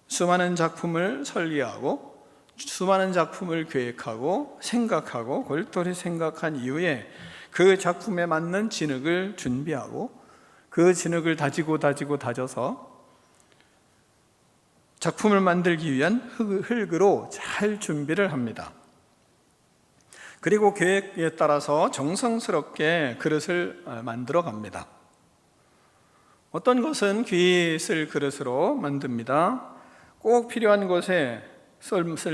수많은 작품을 설계하고 수많은 작품을 계획하고 생각하고 골똘히 생각한 이후에 그 작품에 맞는 진흙을 준비하고 그 진흙을 다져서 작품을 만들기 위한 흙으로 잘 준비를 합니다. 그리고 계획에 따라서 정성스럽게 그릇을 만들어 갑니다. 어떤 것은 귀 쓸 그릇으로 만듭니다. 꼭 필요한 곳에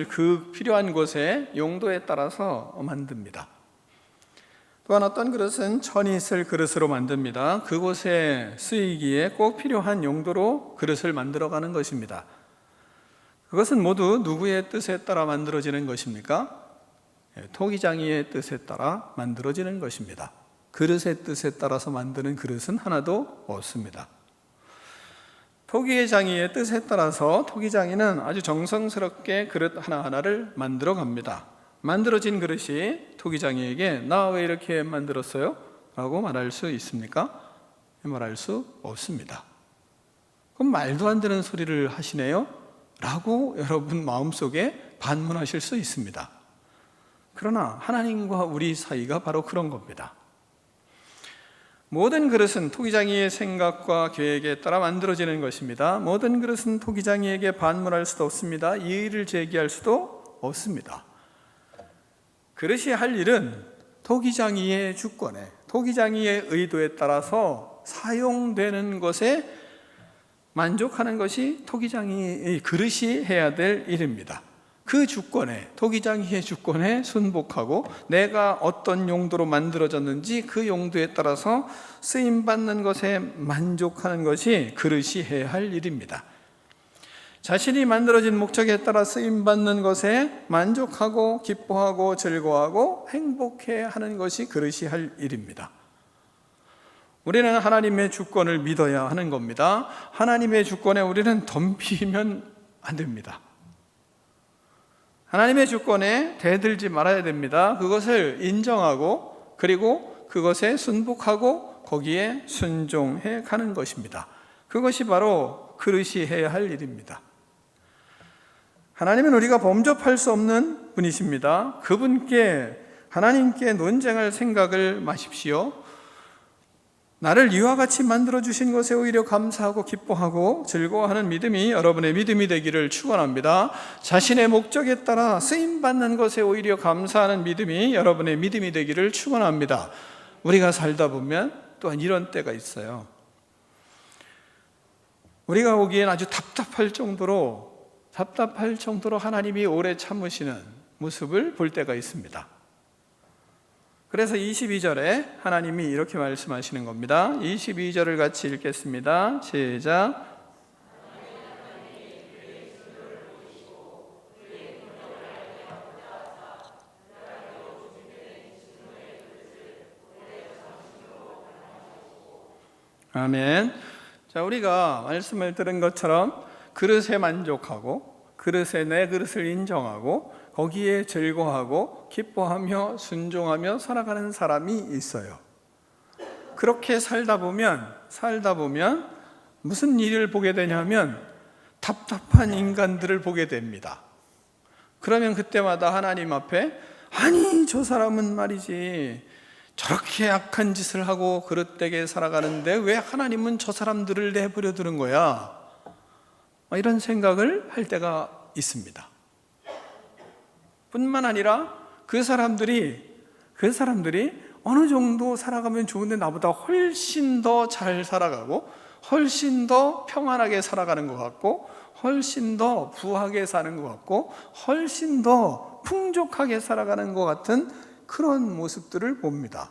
그 필요한 곳에 용도에 따라서 만듭니다. 또한 어떤 그릇은 천이 쓸 그릇으로 만듭니다. 그곳에 쓰이기에 꼭 필요한 용도로 그릇을 만들어가는 것입니다. 그것은 모두 누구의 뜻에 따라 만들어지는 것입니까? 토기장이의 뜻에 따라 만들어지는 것입니다. 그릇의 뜻에 따라서 만드는 그릇은 하나도 없습니다. 토기장이의 뜻에 따라서 토기장이는 아주 정성스럽게 그릇 하나하나를 만들어 갑니다. 만들어진 그릇이 토기장이에게 나 왜 이렇게 만들었어요? 라고 말할 수 있습니까? 말할 수 없습니다. 그럼 말도 안 되는 소리를 하시네요? 라고 여러분 마음속에 반문하실 수 있습니다. 그러나 하나님과 우리 사이가 바로 그런 겁니다. 모든 그릇은 토기장이의 생각과 계획에 따라 만들어지는 것입니다. 모든 그릇은 토기장이에게 반문할 수도 없습니다. 이의를 제기할 수도 없습니다. 그릇이 할 일은 토기장이의 주권에, 토기장이의 의도에 따라서 사용되는 것에 만족하는 것이 토기장이의 그릇이 해야 될 일입니다. 그 주권에, 토기장이의 주권에 순복하고 내가 어떤 용도로 만들어졌는지 그 용도에 따라서 쓰임받는 것에 만족하는 것이 그릇이 해야 할 일입니다. 자신이 만들어진 목적에 따라 쓰임받는 것에 만족하고 기뻐하고 즐거워하고 행복해하는 것이 그릇이 할 일입니다. 우리는 하나님의 주권을 믿어야 하는 겁니다. 하나님의 주권에 우리는 덤비면 안 됩니다. 하나님의 주권에 대들지 말아야 됩니다. 그것을 인정하고 그리고 그것에 순복하고 거기에 순종해 가는 것입니다. 그것이 바로 그릇이 해야 할 일입니다. 하나님은 우리가 범접할 수 없는 분이십니다. 그분께 하나님께 논쟁할 생각을 마십시오. 나를 이와 같이 만들어주신 것에 오히려 감사하고 기뻐하고 즐거워하는 믿음이 여러분의 믿음이 되기를 축원합니다. 자신의 목적에 따라 쓰임받는 것에 오히려 감사하는 믿음이 여러분의 믿음이 되기를 축원합니다. 우리가 살다 보면 또한 이런 때가 있어요. 우리가 보기엔 아주 답답할 정도로 하나님이 오래 참으시는 모습을 볼 때가 있습니다. 그래서 22절에 하나님이 이렇게 말씀하시는 겁니다. 22절을 같이 읽겠습니다. 시작. 아멘. 자, 우리가 말씀을 들은 것처럼 그릇에 만족하고 그릇에 내 그릇을 인정하고 거기에 즐거워하고 기뻐하며 순종하며 살아가는 사람이 있어요. 그렇게 살다 보면 무슨 일을 보게 되냐면 답답한 인간들을 보게 됩니다. 그러면 그때마다 하나님 앞에 아니 저 사람은 말이지 저렇게 악한 짓을 하고 그릇되게 살아가는데 왜 하나님은 저 사람들을 내버려 두는 거야? 이런 생각을 할 때가 있습니다. 뿐만 아니라 그 사람들이 어느 정도 살아가면 좋은데 나보다 훨씬 더 잘 살아가고 훨씬 더 평안하게 살아가는 것 같고 훨씬 더 부하게 사는 것 같고 훨씬 더 풍족하게 살아가는 것 같은 그런 모습들을 봅니다.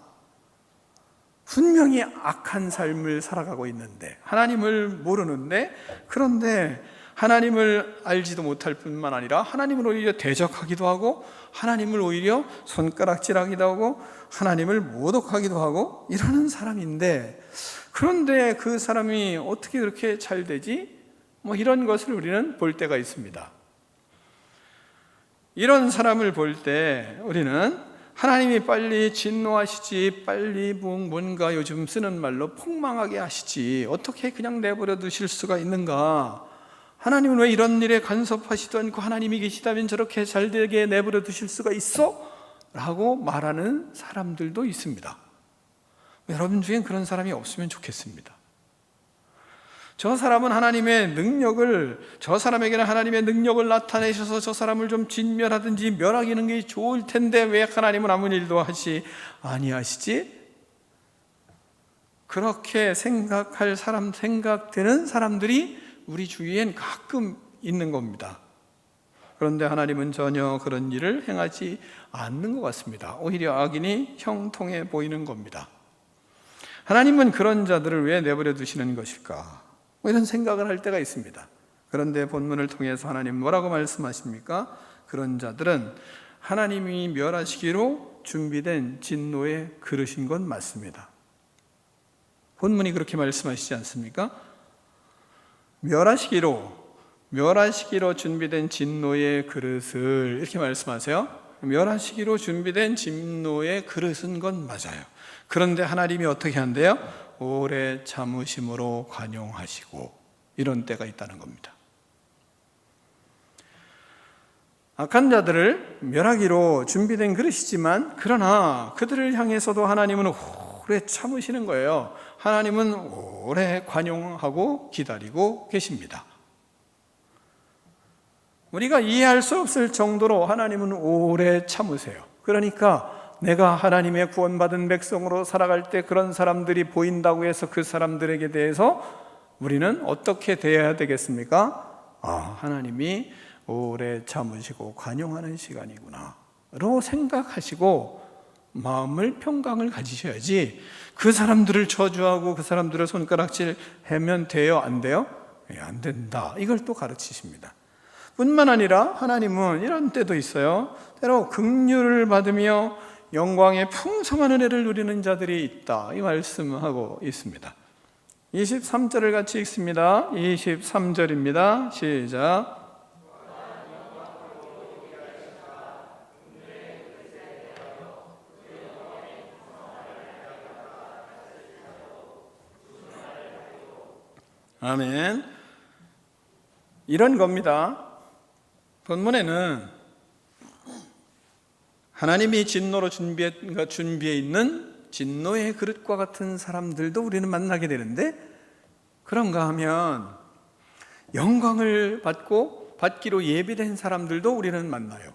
분명히 악한 삶을 살아가고 있는데 하나님을 모르는데 그런데 하나님을 알지도 못할 뿐만 아니라 하나님을 오히려 대적하기도 하고 하나님을 오히려 손가락질하기도 하고 하나님을 모독하기도 하고 이러는 사람인데 그런데 그 사람이 어떻게 그렇게 잘 되지? 뭐 이런 것을 우리는 볼 때가 있습니다. 이런 사람을 볼 때 우리는 하나님이 빨리 진노하시지, 빨리 뭔가 요즘 쓰는 말로 폭망하게 하시지, 어떻게 그냥 내버려 두실 수가 있는가? 하나님은 왜 이런 일에 간섭하시도 않고 하나님이 계시다면 저렇게 잘 되게 내버려 두실 수가 있어? 라고 말하는 사람들도 있습니다. 여러분 중엔 그런 사람이 없으면 좋겠습니다. 저 사람은 하나님의 능력을, 저 사람에게는 하나님의 능력을 나타내셔서 저 사람을 좀 진멸하든지 멸하기는 게 좋을 텐데 왜 하나님은 아무 일도 하시 아니하시지? 그렇게 생각되는 사람들이 우리 주위엔 가끔 있는 겁니다. 그런데 하나님은 전혀 그런 일을 행하지 않는 것 같습니다. 오히려 악인이 형통해 보이는 겁니다. 하나님은 그런 자들을 왜 내버려 두시는 것일까? 이런 생각을 할 때가 있습니다. 그런데 본문을 통해서 하나님 뭐라고 말씀하십니까? 그런 자들은 하나님이 멸하시기로 준비된 진노의 그릇인 건 맞습니다. 본문이 그렇게 말씀하시지 않습니까? 멸하시기로 준비된 진노의 그릇을 이렇게 말씀하세요. 멸하시기로 준비된 진노의 그릇은 건 맞아요. 그런데 하나님이 어떻게 한대요? 오래 참으심으로 관용하시고, 이런 때가 있다는 겁니다. 악한 자들을 멸하기로 준비된 그릇이지만 그러나 그들을 향해서도 하나님은 오래 참으시는 거예요. 하나님은 오래 관용하고 기다리고 계십니다. 우리가 이해할 수 없을 정도로 하나님은 오래 참으세요. 그러니까 내가 하나님의 구원받은 백성으로 살아갈 때 그런 사람들이 보인다고 해서 그 사람들에게 대해서 우리는 어떻게 대해야 되겠습니까? 하나님이 오래 참으시고 관용하는 시간이구나 로 생각하시고 마음을 평강을 가지셔야지, 그 사람들을 저주하고 그 사람들을 손가락질 하면 돼요? 안 돼요? 안 된다. 이걸 또 가르치십니다. 뿐만 아니라 하나님은 이런 때도 있어요. 때로 긍휼을 받으며 영광의 풍성한 은혜를 누리는 자들이 있다, 이 말씀하고 있습니다. 23절을 같이 읽습니다. 23절입니다. 시작. 아멘. 이런 겁니다. 본문에는 하나님이 진노로 준비해 있는 진노의 그릇과 같은 사람들도 우리는 만나게 되는데, 그런가 하면 영광을 받기로 예비된 사람들도 우리는 만나요.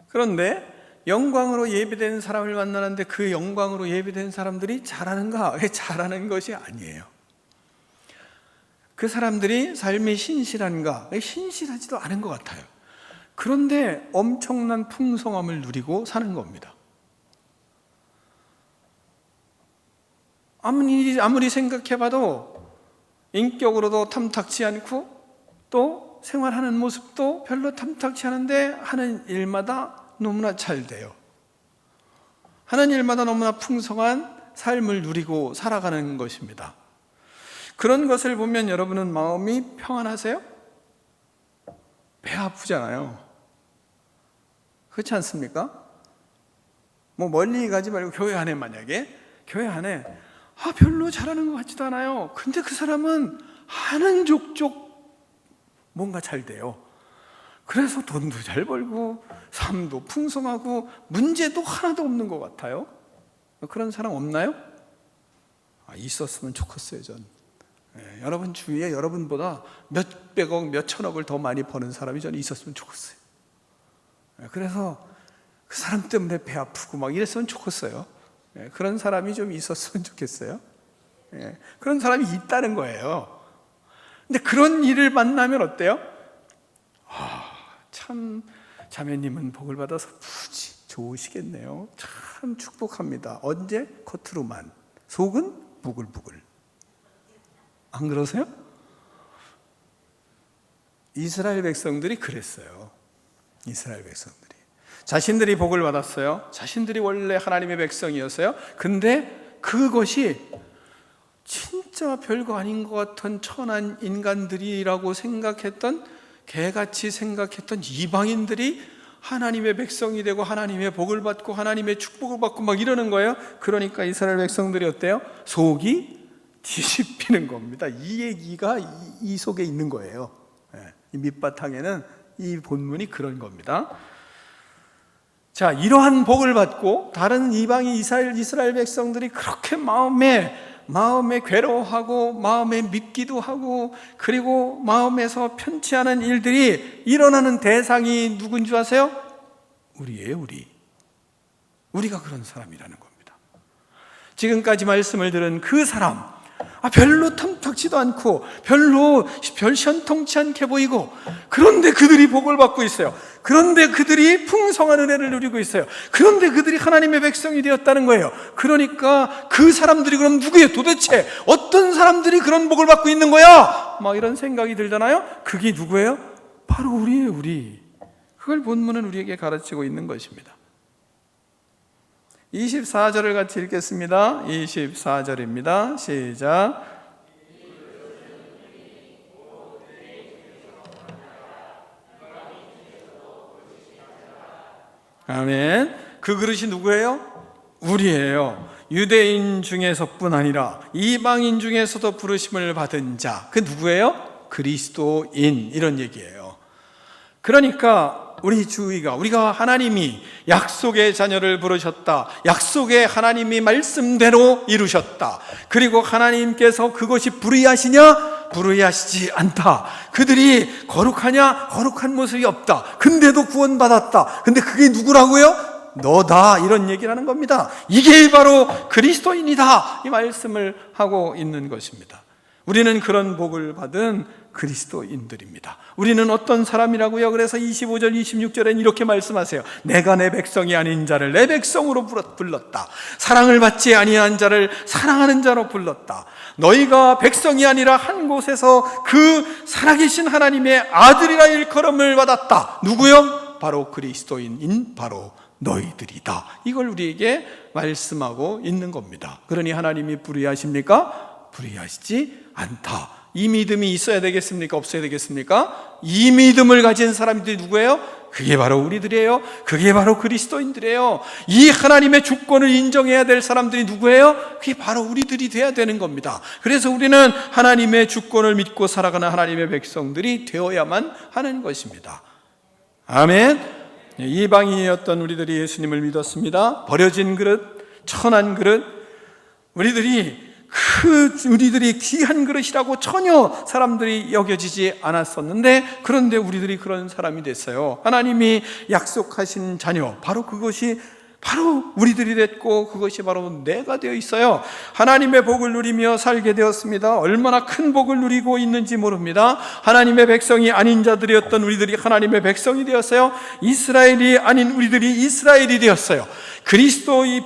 그런데 영광으로 예비된 사람을 만나는데 그 영광으로 예비된 사람들이 잘하는가? 잘하는 것이 아니에요. 그 사람들이 삶이 신실한가? 신실하지도 않은 것 같아요. 그런데 엄청난 풍성함을 누리고 사는 겁니다. 아무리 생각해봐도 인격으로도 탐탁치 않고 또 생활하는 모습도 별로 탐탁치 않은데 하는 일마다 너무나 잘 돼요. 하는 일마다 너무나 풍성한 삶을 누리고 살아가는 것입니다. 그런 것을 보면 여러분은 마음이 평안하세요? 배 아프잖아요. 그렇지 않습니까? 뭐 멀리 가지 말고 교회 안에, 만약에 교회 안에 별로 잘하는 것 같지도 않아요. 근데 그 사람은 하는 족족 뭔가 잘 돼요. 그래서 돈도 잘 벌고 삶도 풍성하고 문제도 하나도 없는 것 같아요. 그런 사람 없나요? 있었으면 좋겠어요, 전. 여러분 주위에 여러분보다 몇백억, 몇천억을 더 많이 버는 사람이 저는 있었으면 좋겠어요. 그래서 그 사람 때문에 배 아프고 막 이랬으면 좋겠어요. 그런 사람이 좀 있었으면 좋겠어요. 그런 사람이 있다는 거예요. 근데 그런 일을 만나면 어때요? 참 자매님은 복을 받아서 무지 좋으시겠네요. 참 축복합니다. 언제? 겉으로만, 속은 부글부글. 안 그러세요? 이스라엘 백성들이 그랬어요. 이스라엘 백성들이 자신들이 복을 받았어요. 자신들이 원래 하나님의 백성이었어요. 근데 그것이 진짜 진짜 별거 아닌 것 같은 천한 인간들이라고 생각했던, 개같이 생각했던 이방인들이 하나님의 백성이 되고 하나님의 복을 받고 하나님의 축복을 받고 막 이러는 거예요. 그러니까 이스라엘 백성들이 어때요? 속이 뒤집히는 겁니다. 이 얘기가 이 속에 있는 거예요. 이 밑바탕에는 이 본문이 그런 겁니다. 자, 이러한 복을 받고 다른 이방인 이스라엘 백성들이 그렇게 마음에 괴로워하고 마음에 밉기도 하고 그리고 마음에서 편치 않은 일들이 일어나는 대상이 누군 줄 아세요? 우리예요, 우리가 그런 사람이라는 겁니다. 지금까지 말씀을 들은 그 사람, 별로 탐탁지도 않고 별 현통치 않게 보이고, 그런데 그들이 복을 받고 있어요. 그런데 그들이 풍성한 은혜를 누리고 있어요. 그런데 그들이 하나님의 백성이 되었다는 거예요. 그러니까 그 사람들이 그럼 누구예요? 도대체 어떤 사람들이 그런 복을 받고 있는 거야? 막 이런 생각이 들잖아요. 그게 누구예요? 바로 우리예요, 우리. 그걸 본문은 우리에게 가르치고 있는 것입니다. 24절을 같이 읽겠습니다. 24절입니다. 시작. 아멘. 그 그릇이 누구예요? 우리예요. 유대인 중에서뿐 아니라 이방인 중에서도 부르심을 받은 자. 그 누구예요? 그리스도인. 이런 얘기예요. 그러니까 우리가 하나님이 약속의 자녀를 부르셨다. 약속의 하나님이 말씀대로 이루셨다. 그리고 하나님께서 그것이 불의하시냐? 불의하시지 않다. 그들이 거룩하냐? 거룩한 모습이 없다. 근데도 구원받았다. 근데 그게 누구라고요? 너다. 이런 얘기를 하는 겁니다. 이게 바로 그리스도인이다. 이 말씀을 하고 있는 것입니다. 우리는 그런 복을 받은 그리스도인들입니다. 우리는 어떤 사람이라고요? 그래서 25절 26절엔 이렇게 말씀하세요. 내가 내 백성이 아닌 자를 내 백성으로 불렀다. 사랑을 받지 아니한 자를 사랑하는 자로 불렀다. 너희가 백성이 아니라 한 곳에서 그 살아계신 하나님의 아들이라 일컬음을 받았다. 누구요? 바로 그리스도인인 바로 너희들이다. 이걸 우리에게 말씀하고 있는 겁니다. 그러니 하나님이 불의하십니까? 불의하시지 않다. 이 믿음이 있어야 되겠습니까? 없어야 되겠습니까? 이 믿음을 가진 사람들이 누구예요? 그게 바로 우리들이에요. 그게 바로 그리스도인들이에요. 이 하나님의 주권을 인정해야 될 사람들이 누구예요? 그게 바로 우리들이 돼야 되는 겁니다. 그래서 우리는 하나님의 주권을 믿고 살아가는 하나님의 백성들이 되어야만 하는 것입니다. 아멘. 이방인이었던 우리들이 예수님을 믿었습니다. 버려진 그릇, 천한 그릇, 우리들이 귀한 그릇이라고 전혀 사람들이 여겨지지 않았었는데, 그런데 우리들이 그런 사람이 됐어요. 하나님이 약속하신 자녀, 바로 그것이 바로 우리들이 됐고, 그것이 바로 내가 되어 있어요. 하나님의 복을 누리며 살게 되었습니다. 얼마나 큰 복을 누리고 있는지 모릅니다. 하나님의 백성이 아닌 자들이었던 우리들이 하나님의 백성이 되었어요. 이스라엘이 아닌 우리들이 이스라엘이 되었어요.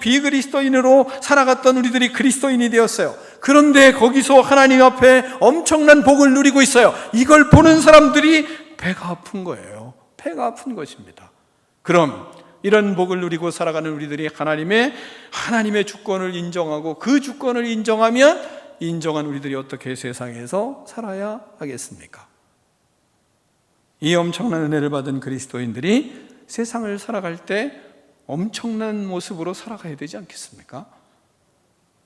비그리스도인으로 살아갔던 우리들이 그리스도인이 되었어요. 그런데 거기서 하나님 앞에 엄청난 복을 누리고 있어요. 이걸 보는 사람들이 배가 아픈 거예요. 배가 아픈 것입니다. 그럼 이런 복을 누리고 살아가는 우리들이 하나님의 주권을 인정하고, 그 주권을 인정한 우리들이 어떻게 세상에서 살아야 하겠습니까? 이 엄청난 은혜를 받은 그리스도인들이 세상을 살아갈 때 엄청난 모습으로 살아가야 되지 않겠습니까?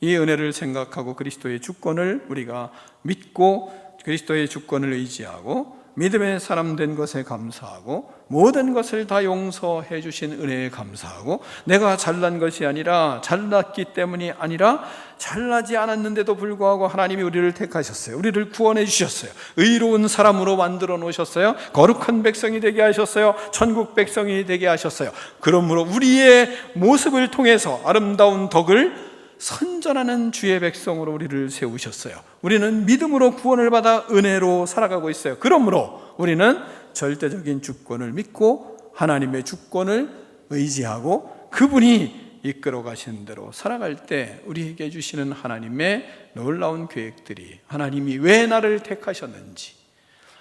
이 은혜를 생각하고 그리스도의 주권을 우리가 믿고, 그리스도의 주권을 의지하고, 믿음의 사람 된 것에 감사하고, 모든 것을 다 용서해 주신 은혜에 감사하고, 내가 잘난 것이 아니라, 잘났기 때문이 아니라 잘나지 않았는데도 불구하고 하나님이 우리를 택하셨어요. 우리를 구원해 주셨어요. 의로운 사람으로 만들어 놓으셨어요. 거룩한 백성이 되게 하셨어요. 천국 백성이 되게 하셨어요. 그러므로 우리의 모습을 통해서 아름다운 덕을 선전하는 주의 백성으로 우리를 세우셨어요. 우리는 믿음으로 구원을 받아 은혜로 살아가고 있어요. 그러므로 우리는 절대적인 주권을 믿고 하나님의 주권을 의지하고, 그분이 이끌어 가시는 대로 살아갈 때 우리에게 주시는 하나님의 놀라운 계획들이, 하나님이 왜 나를 택하셨는지,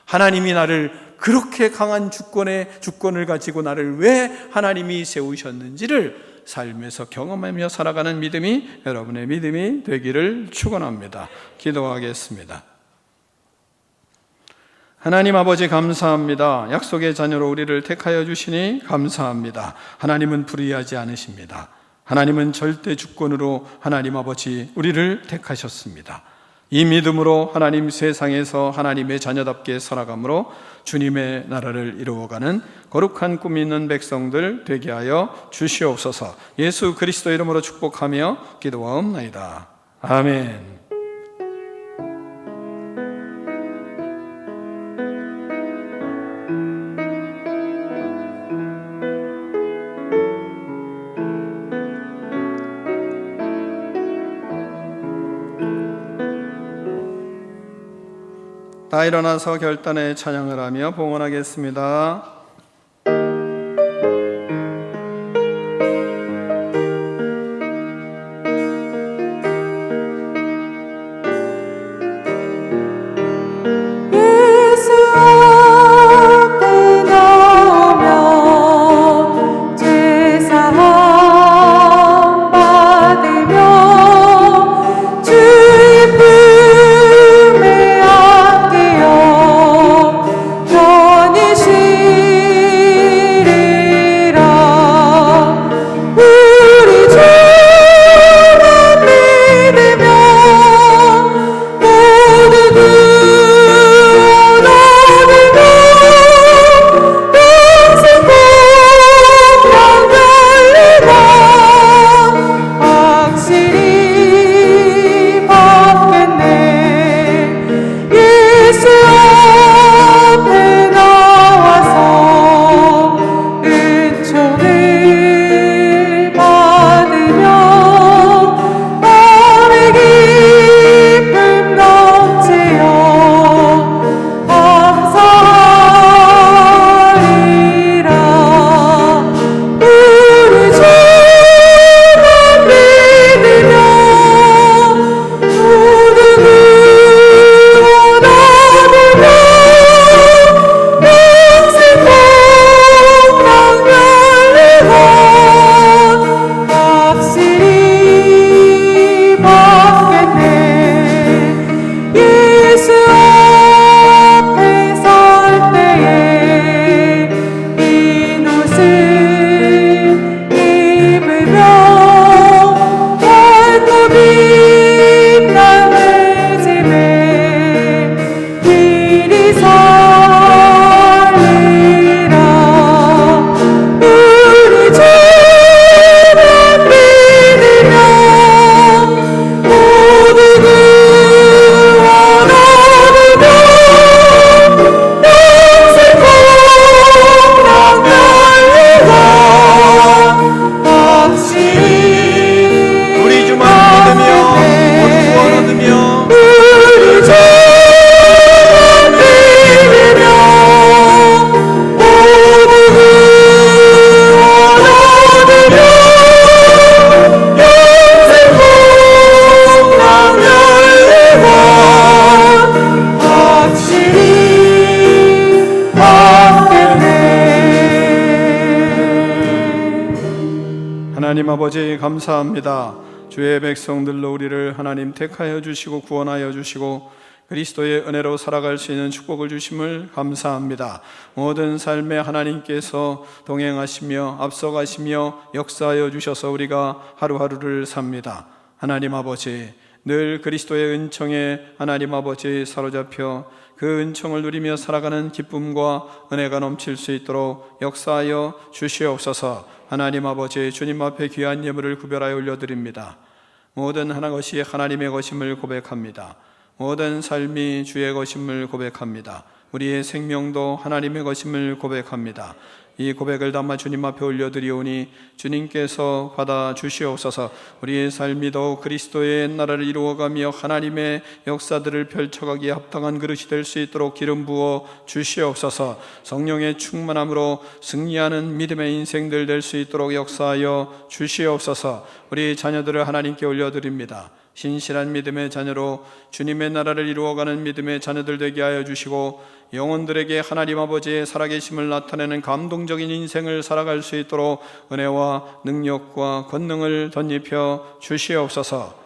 하나님이 나를 그렇게 강한 주권을 가지고 나를 왜 하나님이 세우셨는지를 삶에서 경험하며 살아가는 믿음이 여러분의 믿음이 되기를 축원합니다. 기도하겠습니다. 하나님 아버지 감사합니다. 약속의 자녀로 우리를 택하여 주시니 감사합니다. 하나님은 불의하지 않으십니다. 하나님은 절대 주권으로 하나님 아버지 우리를 택하셨습니다. 이 믿음으로 하나님 세상에서 하나님의 자녀답게 살아감으로 주님의 나라를 이루어가는 거룩한 꿈이 있는 백성들 되게 하여 주시옵소서. 예수 그리스도 이름으로 축복하며 기도하옵나이다. 아멘. 다 일어나서 결단의 찬양을 하며 봉헌하겠습니다. 예수 앞에 나오며 제사함 받으며 주의 품에 안기어 편히 쉬리라. 우리 주만 믿으며 모든 하나님 아버지 감사합니다. 주의 백성들로 우리를 하나님 택하여 주시고 구원하여 주시고 그리스도의 은혜로 살아갈 수 있는 축복을 주심을 감사합니다. 모든 삶에 하나님께서 동행하시며 앞서가시며 역사하여 주셔서 우리가 하루하루를 삽니다. 하나님 아버지, 늘 그리스도의 은총에 하나님 아버지 사로잡혀 그 은총을 누리며 살아가는 기쁨과 은혜가 넘칠 수 있도록 역사하여 주시옵소서. 하나님 아버지, 주님 앞에 귀한 예물을 구별하여 올려드립니다. 모든 하나 것이 하나님의 것임을 고백합니다. 모든 삶이 주의 것임을 고백합니다. 우리의 생명도 하나님의 것임을 고백합니다. 이 고백을 담아 주님 앞에 올려드리오니 주님께서 받아 주시옵소서. 우리의 삶이 더욱 그리스도의 나라를 이루어가며 하나님의 역사들을 펼쳐가기에 합당한 그릇이 될 수 있도록 기름 부어 주시옵소서. 성령의 충만함으로 승리하는 믿음의 인생들 될 수 있도록 역사하여 주시옵소서. 우리 자녀들을 하나님께 올려드립니다. 신실한 믿음의 자녀로 주님의 나라를 이루어가는 믿음의 자녀들 되게 하여 주시고 영혼들에게 하나님 아버지의 살아계심을 나타내는 감동적인 인생을 살아갈 수 있도록 은혜와 능력과 권능을 덧입혀 주시옵소서.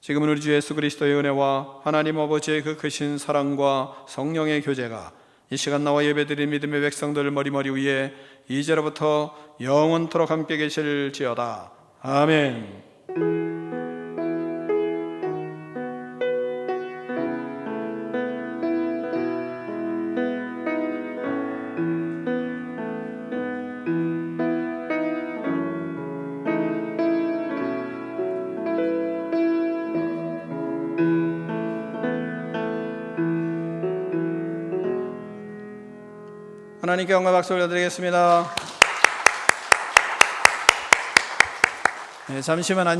지금은 우리 주 예수 그리스도의 은혜와 하나님 아버지의 그 크신 사랑과 성령의 교제가 이 시간 나와 예배드린 믿음의 백성들 머리머리 위에 이제로부터 영원토록 함께 계실지어다. 아멘. 하나님께 영광 박수 올려드리겠습니다. 잠시만 앉아